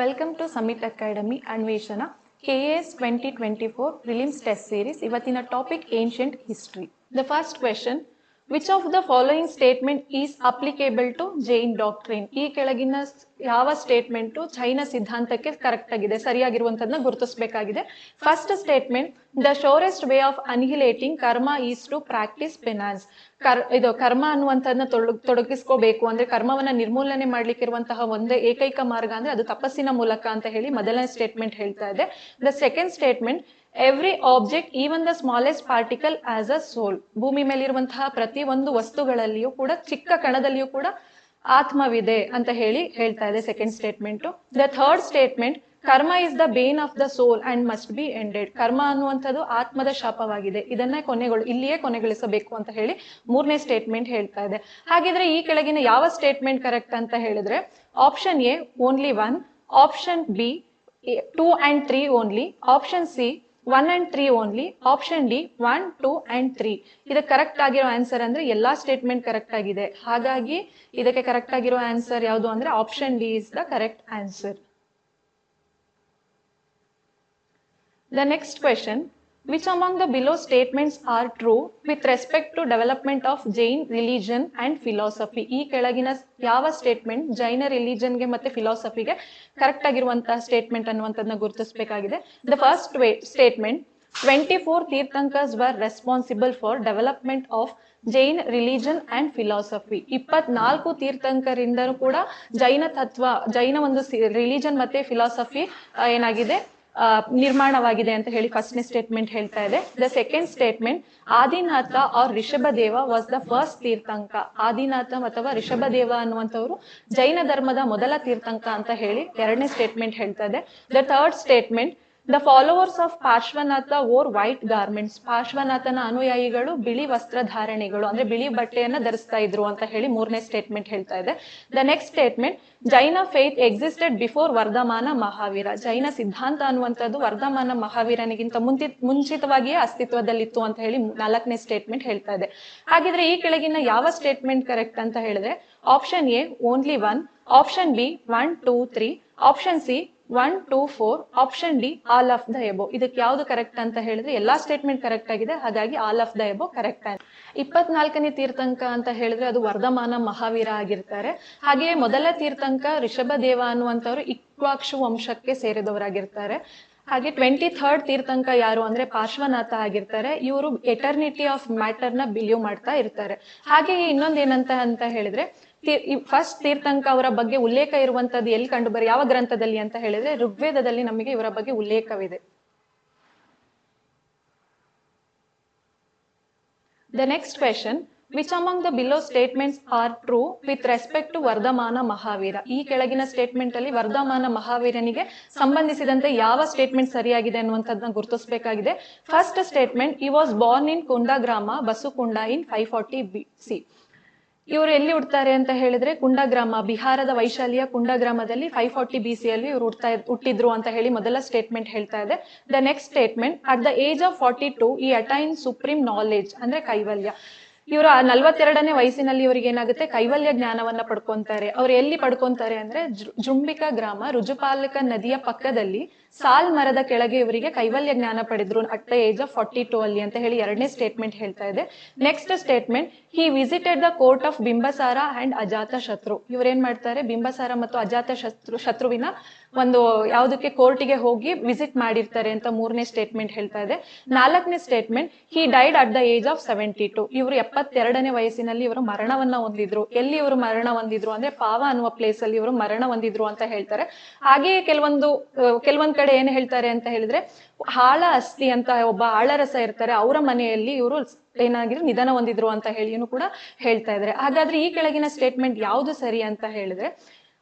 Welcome to summit academy Anveshana KAS 2024 prelims test series. ಇವತ್ತಿನ topic ancient history. The first question, which of the following statement is applicable to Jain doctrine? ಈ ಕೆಳಗಿನ ಯಾವ statement Jaina ಸಿದ್ಧಾಂತಕ್ಕೆ correct ಆಗಿದೆ, ಸರಿಯಾಗಿರುವಂತದನ್ನ ಗುರುತಿಸಬೇಕಾಗಿದೆ. First statement, the shortest way of annihilating karma is to practice ಪೆನಾನ್ಸ್. ಇದು ಕರ್ಮ ಅನ್ನುವಂಥದ್ದನ್ನ ತೊಡಗಿಸ್ಕೋಬೇಕು ಅಂದ್ರೆ ಕರ್ಮವನ್ನ ನಿರ್ಮೂಲನೆ ಮಾಡ್ಲಿಕ್ಕೆ ಇರುವಂತಹ ಒಂದೇ ಏಕೈಕ ಮಾರ್ಗ ಅಂದ್ರೆ ಅದು ತಪಸ್ಸಿನ ಮೂಲಕ ಅಂತ ಹೇಳಿ ಮೊದಲನೇ ಸ್ಟೇಟ್ಮೆಂಟ್ ಹೇಳ್ತಾ ಇದೆ. The second statement, every object even the smallest particle has a soul. ಭೂಮಿ ಮೇಲಿರುವಂತಹ ಪ್ರತಿ ಒಂದು ವಸ್ತುಗಳಲ್ಲಿಯೂ ಕೂಡ, ಚಿಕ್ಕ ಕಣದಲ್ಲಿಯೂ ಕೂಡ ಆತ್ಮವಿದೆ ಅಂತ ಹೇಳ್ತಾ ಇದೆ second statement. The third statement, karma is the bane of the soul and must be ended. Karma ಅನ್ನುವಂಥದ್ದು ಆತ್ಮದ ಶಾಪವಾಗಿದೆ, ಇದನ್ನ ಇಲ್ಲಿಯೇ ಕೊನೆಗೊಳಿಸಬೇಕು ಅಂತ ಹೇಳಿ ಮೂರನೇ ಸ್ಟೇಟ್ಮೆಂಟ್ ಹೇಳ್ತಾ ಇದೆ. ಹಾಗಿದ್ರೆ ಈ ಕೆಳಗಿನ ಯಾವ ಸ್ಟೇಟ್ಮೆಂಟ್ ಕರೆಕ್ಟ್ ಅಂತ ಹೇಳಿದ್ರೆ, option A only 1, option B 2 and 3 only, option C 1 and 3 only, option D 1, 2 and 3. ಇದಕ್ಕೆ ಕರೆಕ್ಟ್ ಆಗಿರೋ ಆನ್ಸರ್ ಅಂದ್ರೆ ಎಲ್ಲಾ ಸ್ಟೇಟ್ಮೆಂಟ್ ಕರೆಕ್ಟ್ ಆಗಿದೆ. ಹಾಗಾಗಿ ಇದಕ್ಕೆ ಕರೆಕ್ಟ್ ಆಗಿರೋ ಆನ್ಸರ್ ಯಾವುದು ಅಂದ್ರೆ option D is the correct answer. The next question, which among the below statements are true with respect to development of Jain religion and philosophy? ಈ ಕೆಳಗಿನ ಯಾವ ಸ್ಟೇಟ್ಮೆಂಟ್ ಜೈನ ರಿಲಿಜನ್ಗೆ ಮತ್ತೆ ಫಿಲಾಸಫಿಗೆ ಕರೆಕ್ಟ್ ಆಗಿರುವಂತಹ ಸ್ಟೇಟ್ಮೆಂಟ್ ಅನ್ನುವಂಥದ್ದನ್ನ ಗುರುತಿಸಬೇಕಾಗಿದೆ. The first statement, 24 Tirthankars were responsible for development of Jain religion and philosophy. 24 ತೀರ್ಥಂಕರಿಂದಲೂ ಕೂಡ ಜೈನ ಒಂದು ರಿಲಿಜನ್ ಮತ್ತೆ ಫಿಲಾಸಫಿ ಏನಾಗಿದೆ, ನಿರ್ಮಾಣವಾಗಿದೆ ಅಂತ ಹೇಳಿ ಫಸ್ಟ್ನೇ ಸ್ಟೇಟ್ಮೆಂಟ್ ಹೇಳ್ತಾ ಇದೆ. The second statement, Adinatha or Rishabhadeva was the first Tirthankara. Adinatha ಅಥವಾ ರಿಷಭದೇವ ಅನ್ನುವಂಥವ್ರು ಜೈನ ಧರ್ಮದ ಮೊದಲ ತೀರ್ಥಂಕ ಅಂತ ಹೇಳಿ ಎರಡನೇ ಸ್ಟೇಟ್ಮೆಂಟ್ ಹೇಳ್ತಾ ಇದೆ. The third statement, the followers of Parshvanatha or white garments. ಪಾರ್ಶ್ವನಾಥನ ಅನುಯಾಯಿಗಳು ಬಿಳಿ ವಸ್ತ್ರಧಾರಣೆಗಳು ಅಂದ್ರೆ ಬಿಳಿ ಬಟ್ಟೆಯನ್ನ ಧರಿಸ್ತಾ ಇದ್ರು ಅಂತ ಹೇಳಿ ಮೂರನೇ ಸ್ಟೇಟ್ಮೆಂಟ್ ಹೇಳ್ತಾ ಇದೆ. The next statement, Jaina faith existed before Vardhamana Mahavira. Jaina ಸಿದ್ಧಾಂತ ಅನ್ನುವಂಥದ್ದು ವರ್ಧಮಾನ ಮಹಾವೀರನಿಗಿಂತ ಮುಂಚಿತವಾಗಿಯೇ ಅಸ್ತಿತ್ವದಲ್ಲಿತ್ತು ಅಂತ ಹೇಳಿ ನಾಲ್ಕನೇ ಸ್ಟೇಟ್ಮೆಂಟ್ ಹೇಳ್ತಾ ಇದೆ. ಹಾಗಿದ್ರೆ ಈ ಕೆಳಗಿನ ಯಾವ ಸ್ಟೇಟ್ಮೆಂಟ್ ಕರೆಕ್ಟ್ ಅಂತ ಹೇಳಿದ್ರೆ, option A only 1, option B 1, 2, 3, option C 1, 2, 4, option D all of the above. ಇದಕ್ಕೆ ಯಾವ್ದು ಕರೆಕ್ಟ್ ಅಂತ ಹೇಳಿದ್ರೆ ಎಲ್ಲಾ ಸ್ಟೇಟ್ಮೆಂಟ್ ಕರೆಕ್ಟ್ ಆಗಿದೆ, ಹಾಗಾಗಿ all of the above correct ಆಗಿದೆ. 24ನೇ ತೀರ್ಥಂಕ ಅಂತ ಹೇಳಿದ್ರೆ ಅದು ವರ್ಧಮಾನ ಮಹಾವೀರ ಆಗಿರ್ತಾರೆ. ಹಾಗೆಯೇ ಮೊದಲ ತೀರ್ಥಂಕ ರಿಷಭದೇವ ಅನ್ನುವಂಥವ್ರು ಇಕ್ಷ್ವಾಕು ವಂಶಕ್ಕೆ ಸೇರಿದವರಾಗಿರ್ತಾರೆ. ಹಾಗೆ 23rd ತೀರ್ಥಂಕ ಯಾರು ಅಂದ್ರೆ ಪಾರ್ಶ್ವನಾಥ ಆಗಿರ್ತಾರೆ. ಇವರು ಎಟರ್ನಿಟಿ ಆಫ್ ಮ್ಯಾಟರ್ ನ ಬಿಲೀವ್ ಮಾಡ್ತಾ ಇರ್ತಾರೆ. ಹಾಗೆ ಇನ್ನೊಂದೇನಂತ ಅಂತ ಹೇಳಿದ್ರೆ, ಫಸ್ಟ್ ತೀರ್ಥಂಕ ಅವರ ಬಗ್ಗೆ ಉಲ್ಲೇಖ ಇರುವಂತದ್ದು ಎಲ್ಲಿ ಕಂಡು ಯಾವ ಗ್ರಂಥದಲ್ಲಿ ಅಂತ ಹೇಳಿದ್ರೆ ಋಗ್ವೇದದಲ್ಲಿ ನಮಗೆ ಇವರ ಬಗ್ಗೆ ಉಲ್ಲೇಖವಿದೆ. The next question, which among the below statements are true with respect to Vardhamana Mahavir? ಈ ಕೆಳಗಿನ ಸ್ಟೇಟ್ಮೆಂಟ್ ಅಲ್ಲಿ ವರ್ಧಮಾನ ಮಹಾವೀರನಿಗೆ ಸಂಬಂಧಿಸಿದಂತೆ ಯಾವ ಸ್ಟೇಟ್ಮೆಂಟ್ ಸರಿಯಾಗಿದೆ ಅನ್ನುವಂಥದ್ದನ್ನ ಗುರುತಿಸಬೇಕಾಗಿದೆ. First statement, he was born in Kundagrama Basukunda in 540 BC. ಇವರು ಎಲ್ಲಿ ಹುಡ್ತಾರೆ ಅಂತ ಹೇಳಿದ್ರೆ ಕುಂಡಗ್ರಾಮ, ಬಿಹಾರದ ವೈಶಾಲಿಯ ಕುಂಡಗ್ರಾಮದಲ್ಲಿ 540 BC ಅಲ್ಲಿ ಇವರು ಹುಟ್ಟಿದ್ರು ಅಂತ ಹೇಳಿ ಮೊದಲ ಸ್ಟೇಟ್ಮೆಂಟ್ ಹೇಳ್ತಾ ಇದೆ. The next statement, at the age of 42 ಈ ಅಟೈನ್ ಸುಪ್ರೀಂ ನಾಲೆಡ್ಜ್ ಅಂದ್ರೆ ಕೈವಲ್ಯ. ಇವರು 42ನೇ ವಯಸ್ಸಿನಲ್ಲಿ ಇವರಿಗೆ ಏನಾಗುತ್ತೆ, ಕೈವಲ್ಯ ಜ್ಞಾನವನ್ನ ಪಡ್ಕೊಂತಾರೆ. ಅವ್ರು ಎಲ್ಲಿ ಪಡ್ಕೊಂತಾರೆ ಅಂದ್ರೆ ಜುಂಬಿಕಾ ಗ್ರಾಮ, ರುಜುಪಾಲಕ ನದಿಯ ಪಕ್ಕದಲ್ಲಿ ಸಾಲ್ ಮರದ ಕೆಳಗೆ ಇವರಿಗೆ ಕೈವಲ್ಯ ಜ್ಞಾನ ಪಡೆದ್ರು ಅಟ್ ದ ಏಜ್ ಆಫ್ 42 ಅಲ್ಲಿ ಅಂತ ಹೇಳಿ ಎರಡನೇ ಸ್ಟೇಟ್ಮೆಂಟ್ ಹೇಳ್ತಾ ಇದೆ. Next statement, he visited the court of Bimbisara and Ajatashatru. ಇವ್ರೇನ್ ಮಾಡ್ತಾರೆ, ಬಿಂಬಸಾರ ಮತ್ತು ಅಜಾತ ಶತ್ರುವಿನ ಒಂದು ಯಾವುದಕ್ಕೆ ಕೋರ್ಟಿಗೆ ಹೋಗಿ ವಿಸಿಟ್ ಮಾಡಿರ್ತಾರೆ ಅಂತ ಮೂರನೇ ಸ್ಟೇಟ್ಮೆಂಟ್ ಹೇಳ್ತಾ ಇದೆ. ನಾಲ್ಕನೇ statement, he died at the age of 72. ಇವರು 72ನೇ ವಯಸ್ಸಿನಲ್ಲಿ ಇವರು ಮರಣವನ್ನ ಹೊಂದಿದ್ರು. ಎಲ್ಲಿ ಇವರು ಮರಣ ಹೊಂದಿದ್ರು ಅಂದ್ರೆ ಪಾವ ಅನ್ನುವ ಪ್ಲೇಸ್ ಅಲ್ಲಿ ಇವರು ಮರಣ ಹೊಂದಿದ್ರು ಅಂತ ಹೇಳ್ತಾರೆ. ಹಾಗೆಯೇ ಕೆಲವೊಂದ್ ಕಡೆ ಏನ್ ಹೇಳ್ತಾರೆ ಅಂತ ಹೇಳಿದ್ರೆ, ಹಾಳ ಅಸ್ಥಿ ಅಂತ ಒಬ್ಬ ಆಳರಸ ಇರ್ತಾರೆ, ಅವರ ಮನೆಯಲ್ಲಿ ಇವರು ಏನಾಗಿದ್ರು ನಿಧನ ಹೊಂದಿದ್ರು ಅಂತ ಹೇಳಿನೂ ಕೂಡ ಹೇಳ್ತಾ ಇದ್ದಾರೆ. ಹಾಗಾದ್ರೆ ಈ ಕೆಳಗಿನ ಸ್ಟೇಟ್ಮೆಂಟ್ ಯಾವುದು ಸರಿ ಅಂತ ಹೇಳಿದ್ರೆ,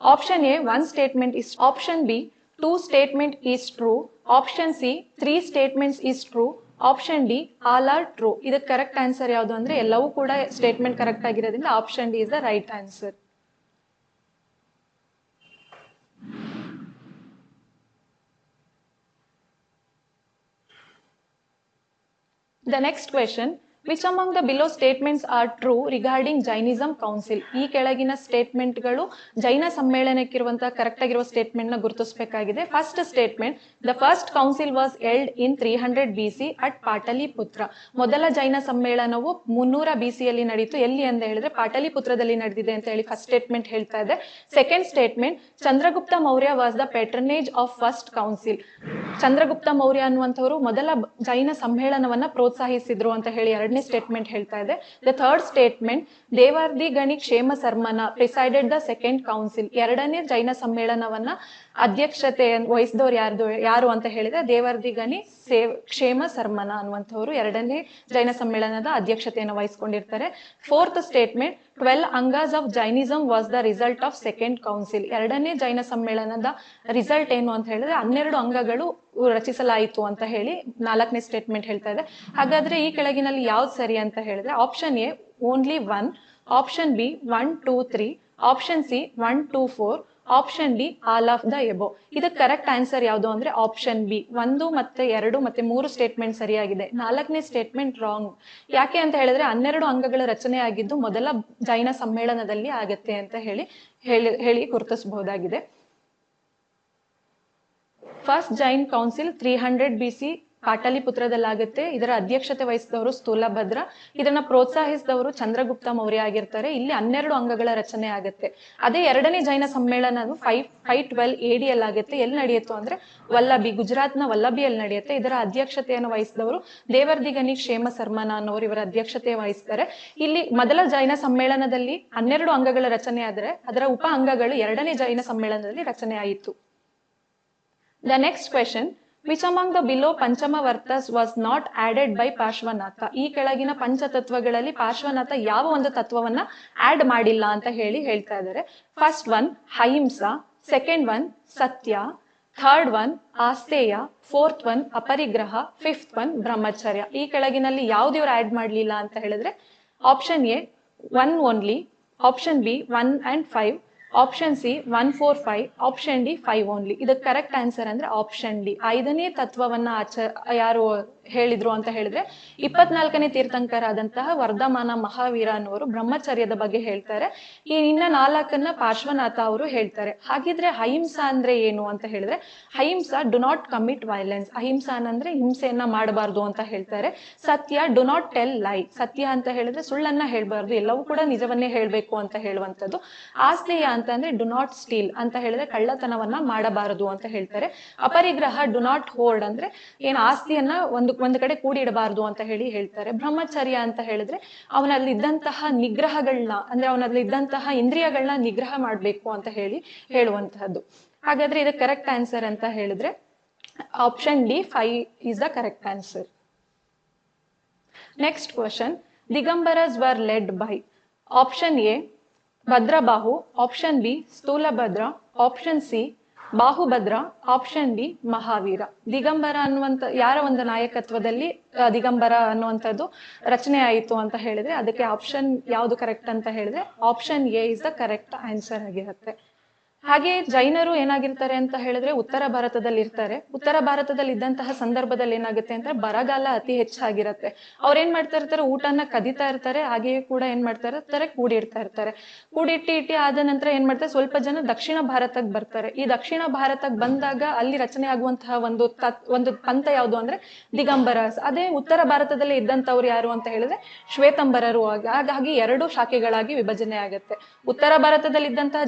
option A 1 statement is, option B 2 statement is true, option C 3 statements is true, option D all are true. ಇದಕ್ಕೆ ಕರೆಕ್ಟ್ ಆನ್ಸರ್ ಯಾವುದು ಅಂದ್ರೆ ಎಲ್ಲವೂ ಕೂಡ ಸ್ಟೇಟ್ಮೆಂಟ್ ಕರೆಕ್ಟ್ ಆಗಿರೋದ್ರಿಂದ option D is the right answer. The next question, which among the below statements are true regarding Jainism council? ಈ ಕೆಳಗಿನ ಸ್ಟೇಟ್ಮೆಂಟ್ಗಳು ಜೈನ ಸಮ್ಮೇಳನಕ್ಕಿರುವಂತಹ ಕರೆಕ್ಟ್ ಆಗಿರುವ ಸ್ಟೇಟ್ಮೆಂಟ್ ನ ಗುರುತಿಸಬೇಕಾಗಿದೆ. First statement, the first council was held in 300 BC at Pataliputra. ಮೊದಲ ಜೈನ ಸಮ್ಮೇಳನವು 300 BCಯಲ್ಲಿ ನಡೆಯಿತು. ಎಲ್ಲಿ ಅಂತ ಹೇಳಿದ್ರೆ ಪಾಟಲಿಪುತ್ರದಲ್ಲಿ ನಡೆದಿದೆ ಅಂತ ಹೇಳಿ ಫಸ್ಟ್ ಸ್ಟೇಟ್ಮೆಂಟ್ ಹೇಳ್ತಾ ಇದೆ. Second statement, Chandragupta Maurya was the patronage of first council. Chandragupta Maurya ಅನ್ನುವಂಥವರು ಮೊದಲ ಜೈನ ಸಮ್ಮೇಳನವನ್ನ ಪ್ರೋತ್ಸಾಹಿಸಿದ್ರು ಅಂತ ಹೇಳಿ ಎರಡನೇ ಸ್ಟೇಟ್ಮೆಂಟ್ ಹೇಳ್ತಾ ಇದೆ. ದ ಥರ್ಡ್ ಸ್ಟೇಟ್ಮೆಂಟ್, ದೇವಾರ್ದಿ ಗಣಿ ಕ್ಷೇಮ ಸರ್ಮನ ಪ್ರಿಸೈಡೆಡ್ ದ ಸೆಕೆಂಡ್ ಕೌನ್ಸಿಲ್. ಎರಡನೇ ಜೈನ ಸಮ್ಮೇಳನವನ್ನ ಅಧ್ಯಕ್ಷತೆ ವಹಿಸಿದವರು ಯಾರು ಅಂತ ಹೇಳಿದ್ರೆ ದೇವಾರ್ದಿ ಗಣಿ ಕ್ಷೇಮ ಸರ್ಮನ ಅನ್ನುವಂಥವ್ರು ಎರಡನೇ ಜೈನ ಸಮ್ಮೇಳನದ ಅಧ್ಯಕ್ಷತೆಯನ್ನು ವಹಿಸಿಕೊಂಡಿರ್ತಾರೆ. Fourth statement, 12 Angas of Jainism was the result of second council. ಎರಡನೇ ಜೈನ ಸಮ್ಮೇಳನದ ರಿಸಲ್ಟ್ ಏನು ಅಂತ ಹೇಳಿದ್ರೆ 12 ಅಂಗಗಳು ರಚಿಸಲಾಯಿತು ಅಂತ ಹೇಳಿ ನಾಲ್ಕನೇ ಸ್ಟೇಟ್ಮೆಂಟ್ ಹೇಳ್ತಾ ಇದೆ. ಹಾಗಾದ್ರೆ ಈ ಕೆಳಗಿನಲ್ಲಿ ಯಾವ್ದು ಸರಿ ಅಂತ ಹೇಳಿದ್ರೆ option A only 1, option B 1, 2, 3, option C 1, 2, 4, option D all of the above. ಇದಕ್ಕೆ ಕರೆಕ್ಟ್ ಆನ್ಸರ್ ಯಾವುದು ಅಂದ್ರೆ ಆಪ್ಷನ್ ಬಿ 1 ಮತ್ತೆ 2 ಮತ್ತೆ 3 ಸ್ಟೇಟ್ಮೆಂಟ್ ಸರಿಯಾಗಿದೆ. ನಾಲ್ಕನೇ ಸ್ಟೇಟ್ಮೆಂಟ್ ರಾಂಗ್. ಯಾಕೆ ಅಂತ ಹೇಳಿದ್ರೆ 12 ಅಂಗಗಳ ರಚನೆ ಆಗಿದ್ದು ಮೊದಲ ಜೈನ ಸಮ್ಮೇಳನದಲ್ಲಿ ಆಗತ್ತೆ ಅಂತ ಹೇಳಿ ಗುರುತಿಸಬಹುದಾಗಿದೆ. ಫಸ್ಟ್ ಜೈನ್ ಕೌನ್ಸಿಲ್ 300 BC ಪಾಟಲಿಪುತ್ರದಲ್ಲಾಗುತ್ತೆ. ಇದರ ಅಧ್ಯಕ್ಷತೆ ವಹಿಸಿದವರು ಸ್ಥೂಲಭದ್ರ. ಇದನ್ನ ಪ್ರೋತ್ಸಾಹಿಸಿದವರು ಚಂದ್ರಗುಪ್ತ ಮೌರ್ಯ ಆಗಿರ್ತಾರೆ. ಇಲ್ಲಿ 12 ಅಂಗಗಳ ರಚನೆ ಆಗುತ್ತೆ. ಅದೇ ಎರಡನೇ ಜೈನ ಸಮ್ಮೇಳನ 512 AD ಅಲ್ಲಿ ಆಗುತ್ತೆ. ಎಲ್ಲಿ ನಡೆಯುತ್ತೆ ಅಂದ್ರೆ ವಲ್ಲಭಿ, ಗುಜರಾತ್ನ ವಲ್ಲಭಿಯಲ್ಲಿ ನಡೆಯುತ್ತೆ. ಇದರ ಅಧ್ಯಕ್ಷತೆಯನ್ನು ವಹಿಸಿದವರು ದೇವರ್ದಿ ಗಣಿ ಕ್ಷೇಮ ಸರ್ಮನ ಅನ್ನೋರು ಇವರ ಅಧ್ಯಕ್ಷತೆ ವಹಿಸ್ತಾರೆ. ಇಲ್ಲಿ ಮೊದಲ ಜೈನ ಸಮ್ಮೇಳನದಲ್ಲಿ 12 ಅಂಗಗಳ ರಚನೆ ಆದ್ರೆ ಅದರ ಉಪ ಅಂಗಗಳು ಎರಡನೇ ಜೈನ ಸಮ್ಮೇಳನದಲ್ಲಿ ರಚನೆ ಆಯಿತು. The next question, which among the below Panchamavartas was not added by Parshvanath? ಈ ಕೆಳಗಿನ ಪಂಚತತ್ವಗಳಲ್ಲಿ ಪಾರ್ಶ್ವನಾಥ ಯಾವ ಒಂದು ತತ್ವವನ್ನ ಆಡ್ ಮಾಡಿಲ್ಲ ಅಂತ ಹೇಳ್ತಾ ಇದ್ದಾರೆ. First one ahimsa, second one satya, third one asteya, fourth one aparigraha, fifth one brahmacharya. ಈ ಕೆಳಗಿನಲ್ಲಿ ಯಾವ್ದು ಇವ್ರು ಆಡ್ ಮಾಡ್ಲಿಲ್ಲ ಅಂತ ಹೇಳಿದ್ರೆ option A 1 only, option B 1 and 5, option C 1, 4, 5, option D 5 only. ಇದಕ್ಕೆ ಕರೆಕ್ಟ್ ಆನ್ಸರ್ ಅಂದ್ರೆ ಆಪ್ಷನ್ ಡಿ. 5ನೇ ತತ್ವವನ್ನ ಯಾರು ಹೇಳಿದ್ರು ಅಂತ ಹೇಳಿದ್ರೆ 24ನೇ ತೀರ್ಥಂಕರಾದಂತಹ ವರ್ಧಮಾನ ಮಹಾವೀರ ಅನ್ನೋರು ಬ್ರಹ್ಮಚರ್ಯದ ಬಗ್ಗೆ ಹೇಳ್ತಾರೆ. ಈ ಇನ್ನ 4ನ್ನ ಪಾರ್ಶ್ವನಾಥ ಅವರು ಹೇಳ್ತಾರೆ. ಹಾಗಿದ್ರೆ ಅಹಿಂಸಾ ಅಂದ್ರೆ ಏನು ಅಂತ ಹೇಳಿದ್ರೆ ಅಹಿಂಸಾ ಡು ನಾಟ್ ಕಮಿಟ್ ವೈಲೆನ್ಸ್. ಅಹಿಂಸಾ ಅಂದ್ರೆ ಹಿಂಸೆಯನ್ನ ಮಾಡಬಾರ್ದು ಅಂತ ಹೇಳ್ತಾರೆ. ಸತ್ಯ ಡು ನಾಟ್ ಟೆಲ್ ಲೈ. ಸತ್ಯ ಅಂತ ಹೇಳಿದ್ರೆ ಸುಳ್ಳನ್ನ ಹೇಳ್ಬಾರ್ದು, ಎಲ್ಲವೂ ಕೂಡ ನಿಜವನ್ನೇ ಹೇಳ್ಬೇಕು ಅಂತ ಹೇಳುವಂಥದ್ದು. ಆಸ್ತೇಯ ಅಂತಂದ್ರೆ ಡು ನಾಟ್ ಸ್ಟೀಲ್ ಅಂತ ಹೇಳಿದ್ರೆ ಕಳ್ಳತನವನ್ನ ಮಾಡಬಾರದು ಅಂತ ಹೇಳ್ತಾರೆ. ಅಪರಿಗ್ರಹ ಡು ನಾಟ್ ಹೋಲ್ಡ್ ಅಂದ್ರೆ ಏನ್ ಆಸ್ತಿಯನ್ನ ಒಂದು ಕಡೆ ಕೂಡಿಡಬಾರದು ಅಂತ ಹೇಳ್ತಾರೆ. ಬ್ರಹ್ಮಚರ್ಯ ಅಂತ ಹೇಳಿದ್ರೆ ಅವನಲ್ಲಿ ಇದ್ದಂತಹ ನಿಗ್ರಹಗಳನ್ನ ಅಂದ್ರೆ ಅವನಲ್ಲಿ ಇದ್ದಂತಹ ಇಂದ್ರಿಯಗಳನ್ನ ನಿಗ್ರಹ ಮಾಡ್ಬೇಕು ಅಂತ ಹೇಳುವಂತಹದ್ದು. ಹಾಗಾದ್ರೆ ಇದಕ್ಕೆ ಕರೆಕ್ಟ್ ಆನ್ಸರ್ ಅಂತ ಹೇಳಿದ್ರೆ option D 5 is the correct answer. Next question, Digambaras were led by option A Bhadrabahu, option B Sthulabhadra, option C Bahubhadra, option D Mahavira. Digambara ಅನ್ನುವಂತ ಯಾರ ಒಂದು ನಾಯಕತ್ವದಲ್ಲಿ ದಿಗಂಬರ ಅನ್ನುವಂಥದ್ದು ರಚನೆ ಆಯಿತು ಅಂತ ಹೇಳಿದ್ರೆ ಅದಕ್ಕೆ ಆಪ್ಷನ್ ಯಾವುದು ಕರೆಕ್ಟ್ ಅಂತ ಹೇಳಿದ್ರೆ option A is the correct answer ಆಗಿರುತ್ತೆ. ಹಾಗೆ ಜೈನರು ಏನಾಗಿರ್ತಾರೆ ಅಂತ ಹೇಳಿದ್ರೆ ಉತ್ತರ ಭಾರತದಲ್ಲಿ ಇರ್ತಾರೆ. ಉತ್ತರ ಭಾರತದಲ್ಲಿ ಇದ್ದಂತಹ ಸಂದರ್ಭದಲ್ಲಿ ಏನಾಗುತ್ತೆ ಅಂದ್ರೆ ಬರಗಾಲ ಅತಿ ಹೆಚ್ಚಾಗಿರುತ್ತೆ. ಅವ್ರ ಏನ್ ಮಾಡ್ತಾ ಇರ್ತಾರೆ, ಊಟನ ಕದಿತಾ ಇರ್ತಾರೆ. ಹಾಗೆಯೇ ಕೂಡ ಏನ್ ಮಾಡ್ತಾ ಇರ್ತಾರೆ, ಕೂಡಿಡ್ತಾ ಇರ್ತಾರೆ. ಕೂಡಿಟ್ಟಿ ಆದ ನಂತರ ಏನ್ ಮಾಡ್ತಾರೆ, ಸ್ವಲ್ಪ ಜನ ದಕ್ಷಿಣ ಭಾರತಕ್ಕೆ ಬರ್ತಾರೆ. ಈ ದಕ್ಷಿಣ ಭಾರತಕ್ಕೆ ಬಂದಾಗ ಅಲ್ಲಿ ರಚನೆ ಆಗುವಂತಹ ಒಂದು ಪಂಥ ಯಾವುದು ಅಂದ್ರೆ ದಿಗಂಬರಸ್. ಅದೇ ಉತ್ತರ ಭಾರತದಲ್ಲಿ ಇದ್ದಂತವ್ರು ಯಾರು ಅಂತ ಹೇಳಿದ್ರೆ ಶ್ವೇತಂಬರರು. ಹಾಗಾಗಿ 2 ಶಾಖೆಗಳಾಗಿ ವಿಭಜನೆ ಆಗುತ್ತೆ. ಉತ್ತರ ಭಾರತದಲ್ಲಿ ಇದ್ದಂತಹ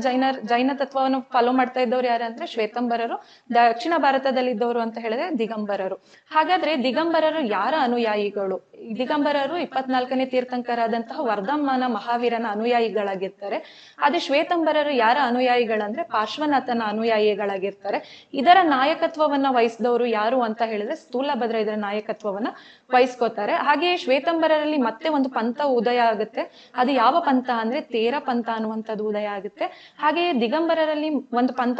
ಜೈನ ತತ್ವ ಫಾಲೋ ಮಾಡ್ತಾ ಇದ್ದವ್ರು ಯಾರು ಅಂದ್ರೆ ಶ್ವೇತಂಬರರು. ದಕ್ಷಿಣ ಭಾರತದಲ್ಲಿ ಇದ್ದವರು ಅಂತ ಹೇಳಿದ್ರೆ ದಿಗಂಬರರು. ಹಾಗಾದ್ರೆ ದಿಗಂಬರರು ಯಾರ ಅನುಯಾಯಿಗಳು? ದಿಗಂಬರರು 24ನೇ ತೀರ್ಥಂಕರಾದಂತಹ ವರ್ಧಮಾನ ಮಹಾವೀರನ ಅನುಯಾಯಿಗಳಾಗಿರ್ತಾರೆ. ಅದೇ ಶ್ವೇತಂಬರರು ಯಾರ ಅನುಯಾಯಿಗಳಂದ್ರೆ ಪಾರ್ಶ್ವನಾಥನ ಅನುಯಾಯಿಗಳಾಗಿರ್ತಾರೆ. ಇದರ ನಾಯಕತ್ವವನ್ನ ವಹಿಸಿದವರು ಯಾರು ಅಂತ ಹೇಳಿದ್ರೆ ಸ್ಥೂಲಭದ್ರ ಇದರ ನಾಯಕತ್ವವನ್ನ ವಹಿಸ್ಕೋತಾರೆ. ಹಾಗೆಯೇ ಶ್ವೇತಂಬರರಲ್ಲಿ ಮತ್ತೆ ಒಂದು ಪಂಥ ಉದಯ ಆಗುತ್ತೆ. ಅದು ಯಾವ ಪಂಥ ಅಂದ್ರೆ ತೇರ ಪಂಥ ಅನ್ನುವಂಥದ್ದು ಉದಯ ಆಗುತ್ತೆ. ಹಾಗೆಯೇ ದಿಗಂಬರರಲ್ಲಿ ಒಂದು ಪಂಥ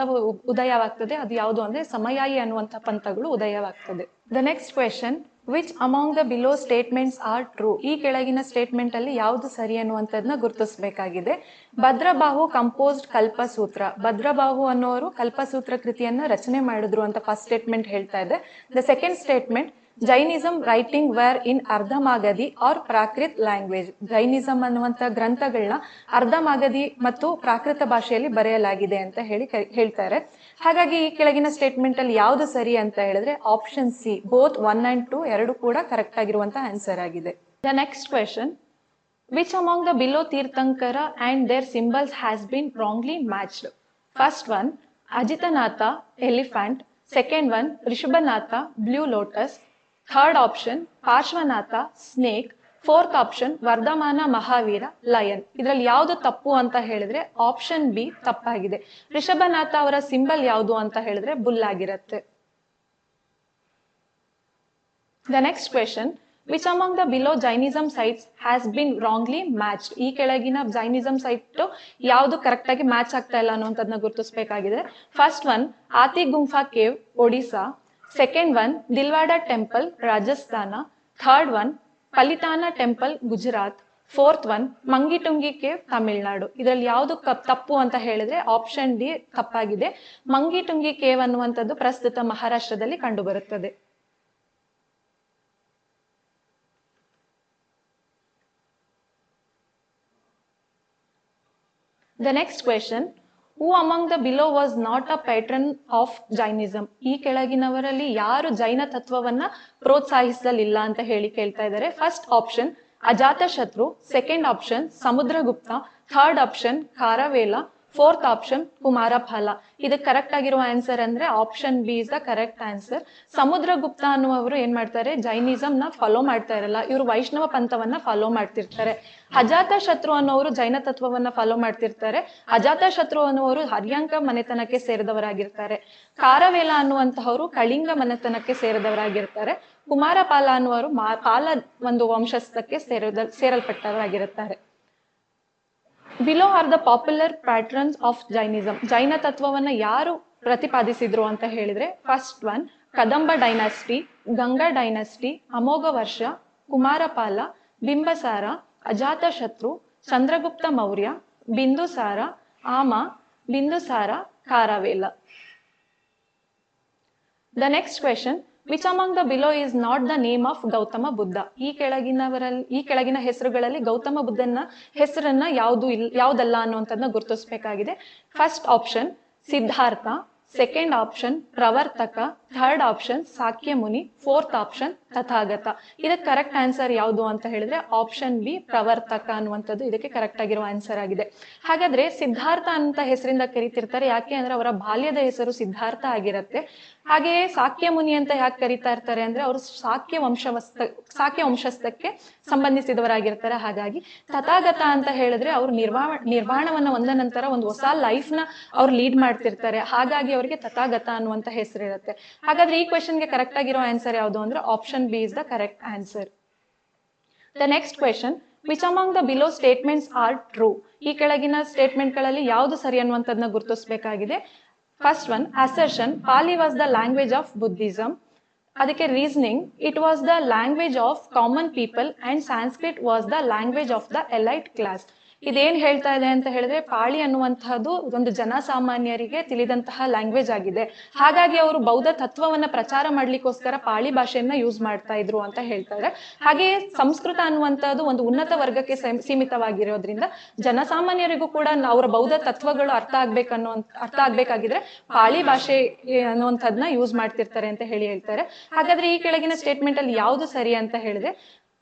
ಉದಯವಾಗ್ತದೆ. ಅದು ಯಾವುದು ಅಂದ್ರೆ ಸಮಯಾಯಿ ಅನ್ನುವಂಥ ಪಂಥಗಳು ಉದಯವಾಗ್ತದೆ. The next question, which among the below statements are true? ಈ ಕೆಳಗಿನ ಸ್ಟೇಟ್ಮೆಂಟ್ ಅಲ್ಲಿ ಯಾವುದು ಸರಿ ಅನ್ನುವಂಥದ್ದನ್ನ ಗುರುತಿಸಬೇಕಾಗಿದೆ. ಭದ್ರಬಾಹು ಕಂಪೋಸ್ಡ್ ಕಲ್ಪಸೂತ್ರ. ಭದ್ರಬಾಹು ಅನ್ನೋರು ಕಲ್ಪಸೂತ್ರ ಕೃತಿಯನ್ನ ರಚನೆ ಮಾಡಿದ್ರು ಅಂತ ಫಸ್ಟ್ ಸ್ಟೇಟ್ಮೆಂಟ್ ಹೇಳ್ತಾ ಇದೆ. The second statement, Jainism writing were in Ardhamagadhi or Prakrit language. Jainism ಅನ್ನುವಂತ ಗ್ರಂಥಗಳನ್ನ ಅರ್ಧಮಾಗಧಿ ಮತ್ತು ಪ್ರಾಕೃತ ಭಾಷೆಯಲ್ಲಿ ಬರೆಯಲಾಗಿದೆ ಅಂತ ಹೇಳ್ತಾರೆ. ಹಾಗಾಗಿ ಈ ಕೆಳಗಿನ ಸ್ಟೇಟ್ಮೆಂಟ್ ಅಲ್ಲಿ ಯಾವ್ದು ಸರಿ ಅಂತ ಹೇಳಿದ್ರೆ ಆಪ್ಷನ್ ಸಿ, ಬೋತ್ 1 and 2 ಎರಡು ಕೂಡ ಕರೆಕ್ಟ್ ಆಗಿರುವಂತಹ ಆನ್ಸರ್ ಆಗಿದೆ. The next question, which among the below Tirthankara and their symbols has been wrongly matched? First one, Ajitanatha, elephant. Second one, Rishabhanatha, blue lotus. Third option, Parshvanatha, snake. Fourth option, Vardhamana Mahavira, lion. ಇದರಲ್ಲಿ ಯಾವುದು ತಪ್ಪು ಅಂತ ಹೇಳಿದ್ರೆ option B ತಪ್ಪಾಗಿದೆ. ರಿಷಭನಾಥ ಅವರ symbol ಯಾವುದು ಅಂತ ಹೇಳಿದ್ರೆ ಬುಲ್ ಆಗಿರುತ್ತೆ. The next question, which among the below Jainism sites has been wrongly matched? ಈ ಕೆಳಗಿನ ಜೈನಿಸಂ ಸೈಟ್ ಯಾವುದು ಕರೆಕ್ಟ್ ಆಗಿ ಮ್ಯಾಚ್ ಆಗ್ತಾ ಇಲ್ಲ ಅನ್ನುವಂಥದ್ದನ್ನ ಗುರುತಿಸಬೇಕಾಗಿದೆ. First one, Hathi Gumpha cave, Odisha. Second one, Dilwara temple, Rajasthan. Third one, Palitana temple, Gujarat. Fourth one, Mangitungi cave, Tamil Nadu. ಇದರಲ್ಲಿ ಯಾವುದು ತಪ್ಪು ಅಂತ ಹೇಳಿದ್ರೆ ಆಪ್ಷನ್ ಡಿ ತಪ್ಪಾಗಿದೆ. ಮಂಗಿಟುಂಗಿ ಕೇವ್ ಅನ್ನುವಂಥದ್ದು ಪ್ರಸ್ತುತ ಮಹಾರಾಷ್ಟ್ರದಲ್ಲಿ ಕಂಡು ಬರುತ್ತದೆ. The next question, who among the below was not a patron of Jainism? ಈ ಕೆಳಗಿನವರಲ್ಲಿ ಯಾರು ಜೈನ ತತ್ವವನ್ನ ಪ್ರೋತ್ಸಾಹಿಸಲಿಲ್ಲ ಅಂತ ಕೇಳ್ತಾ ಇದ್ದಾರೆ. First option Ajata Shatru, second option Samudragupta, third option Kharavela, fourth option Kumarapala. ಇದಕ್ಕೆ ಕರೆಕ್ಟ್ ಆಗಿರುವ ಆನ್ಸರ್ ಅಂದ್ರೆ option B is the correct answer. Samudragupta ಅನ್ನುವರು ಏನ್ ಮಾಡ್ತಾರೆ, ಜೈನಿಸಂ ನ ಫಾಲೋ ಮಾಡ್ತಾ ಇರಲ್ಲ, ಇವರು ವೈಷ್ಣವ ಪಂಥವನ್ನ ಫಾಲೋ ಮಾಡ್ತಿರ್ತಾರೆ. ಅಜಾತ ಶತ್ರು ಅನ್ನೋರು ಜೈನ ತತ್ವವನ್ನ ಫಾಲೋ ಮಾಡ್ತಿರ್ತಾರೆ. ಅಜಾತ ಶತ್ರು ಅನ್ನುವರು ಹರ್ಯಾಂಕ ಮನೆತನಕ್ಕೆ ಸೇರಿದವರಾಗಿರ್ತಾರೆ. ಖಾರವೇಲ ಅನ್ನುವಂತಹವರು ಕಳಿಂಗ ಮನೆತನಕ್ಕೆ ಸೇರಿದವರಾಗಿರ್ತಾರೆ. ಕುಮಾರಪಾಲ ಅನ್ನುವರು ಪಾಲ ಒಂದು ವಂಶಸ್ಥಕ್ಕೆ ಸೇರಲ್ಪಟ್ಟವರಾಗಿರುತ್ತಾರೆ. Below are the popular patrons of Jainism. ಜೈನ ತತ್ವವನ್ನ ಯಾರು ಪ್ರತಿಪಾದಿಸಿದ್ರು ಅಂತ ಹೇಳಿದ್ರೆ first one, Kadamba dynasty, Ganga dynasty, Amogha Varsha, ಕುಮಾರಪಾಲ, Bimbisara, ಅಜಾತ ಶತ್ರು, ಚಂದ್ರಗುಪ್ತ ಮೌರ್ಯ, ಬಿಂದುಸಾರ, ಆಮ, Bindusara, Kharavela. The next question, which among the below is not the name of Gautama Buddha? ಈ ಕೆಳಗಿನ ಹೆಸರುಗಳಲ್ಲಿ ಗೌತಮ ಬುದ್ಧನ ಹೆಸರನ್ನ ಯಾವುದಲ್ಲ ಅನ್ನುವಂಥದ್ದನ್ನ ಗುರುತಿಸಬೇಕಾಗಿದೆ. First option Siddhartha, second option Pravartaka, third option Sakya Muni, fourth option Tathagata. ಇದಕ್ಕೆ ಕರೆಕ್ಟ್ ಆನ್ಸರ್ ಯಾವುದು ಅಂತ ಹೇಳಿದ್ರೆ ಆಪ್ಷನ್ ಬಿ ಪ್ರವರ್ತಕ ಅನ್ನುವಂಥದ್ದು ಇದಕ್ಕೆ ಕರೆಕ್ಟ್ ಆಗಿರುವ ಆನ್ಸರ್ ಆಗಿದೆ. ಹಾಗಾದ್ರೆ ಸಿದ್ಧಾರ್ಥ ಅಂತ ಹೆಸರಿಂದ ಕರೀತಿರ್ತಾರೆ, ಯಾಕೆ ಅಂದ್ರೆ ಅವರ ಬಾಲ್ಯದ ಹೆಸರು ಸಿದ್ಧಾರ್ಥ ಆಗಿರುತ್ತೆ. ಹಾಗೆಯೇ ಸಾಕ್ಯ ಮುನಿ ಅಂತ ಯಾಕೆ ಕರೀತಾ ಇರ್ತಾರೆ ಅಂದ್ರೆ ಅವರು ಸಾಕ್ಯ ವಂಶಸ್ಥಕ್ಕೆ ಸಂಬಂಧಿಸಿದವರಾಗಿರ್ತಾರೆ. ಹಾಗಾಗಿ ತಥಾಗತ ಅಂತ ಹೇಳಿದ್ರೆ ಅವರು ನಿರ್ವಾಣವನ್ನ ಒಂದ ನಂತರ ಒಂದು ಹೊಸ ಲೈಫ್ ನ ಅವ್ರು ಲೀಡ್ ಮಾಡ್ತಿರ್ತಾರೆ. ಹಾಗಾಗಿ ಅವರಿಗೆ ತಥಾಗತ ಅನ್ನುವಂತ ಹೆಸರು ಇರುತ್ತೆ. ಹಾಗಾದ್ರೆ ಈ ಕ್ವೆಶನ್ಗೆ ಕರೆಕ್ಟ್ ಆಗಿರೋ ಆನ್ಸರ್ ಯಾವುದು ಅಂದ್ರೆ option B is the correct answer. The next question, which among the below statements are true? ಈ ಕೆಳಗಿನ ಸ್ಟೇಟ್ಮೆಂಟ್ ಗಳಲ್ಲಿ ಯಾವುದು ಸರಿ ಅನ್ನುವಂಥದ್ದನ್ನ ಗುರುತಿಸಬೇಕಾಗಿದೆ. First one, assertion Pali was the language of Buddhism. ಅದಕ್ಕೆ reasoning, it was the language of common people and Sanskrit was the language of the elite class. ಇದೇನ್ ಹೇಳ್ತಾ ಇದೆ ಅಂತ ಹೇಳಿದ್ರೆ ಪಾಳಿ ಅನ್ನುವಂತಹದ್ದು ಒಂದು ಜನಸಾಮಾನ್ಯರಿಗೆ ತಿಳಿದಂತಹ ಲ್ಯಾಂಗ್ವೇಜ್ ಆಗಿದೆ. ಹಾಗಾಗಿ ಅವರು ಬೌದ್ಧ ತತ್ವವನ್ನ ಪ್ರಚಾರ ಮಾಡ್ಲಿಕ್ಕೋಸ್ಕರ ಪಾಳಿ ಭಾಷೆಯನ್ನ ಯೂಸ್ ಮಾಡ್ತಾ ಇದ್ರು ಅಂತ ಹೇಳ್ತಾರೆ. ಹಾಗೆಯೇ ಸಂಸ್ಕೃತ ಅನ್ನುವಂಥದ್ದು ಒಂದು ಉನ್ನತ ವರ್ಗಕ್ಕೆ ಸೀಮಿತವಾಗಿರೋದ್ರಿಂದ ಜನಸಾಮಾನ್ಯರಿಗೂ ಕೂಡ ಅವರ ಬೌದ್ಧ ತತ್ವಗಳು ಅರ್ಥ ಆಗ್ಬೇಕಾಗಿದ್ರೆ ಪಾಳಿ ಭಾಷೆ ಅನ್ನುವಂಥದ್ನ ಯೂಸ್ ಮಾಡ್ತಿರ್ತಾರೆ ಅಂತ ಹೇಳ್ತಾರೆ. ಹಾಗಾದ್ರೆ ಈ ಕೆಳಗಿನ ಸ್ಟೇಟ್ಮೆಂಟ್ ಅಲ್ಲಿ ಯಾವುದು ಸರಿ ಅಂತ ಹೇಳಿದ್ರೆ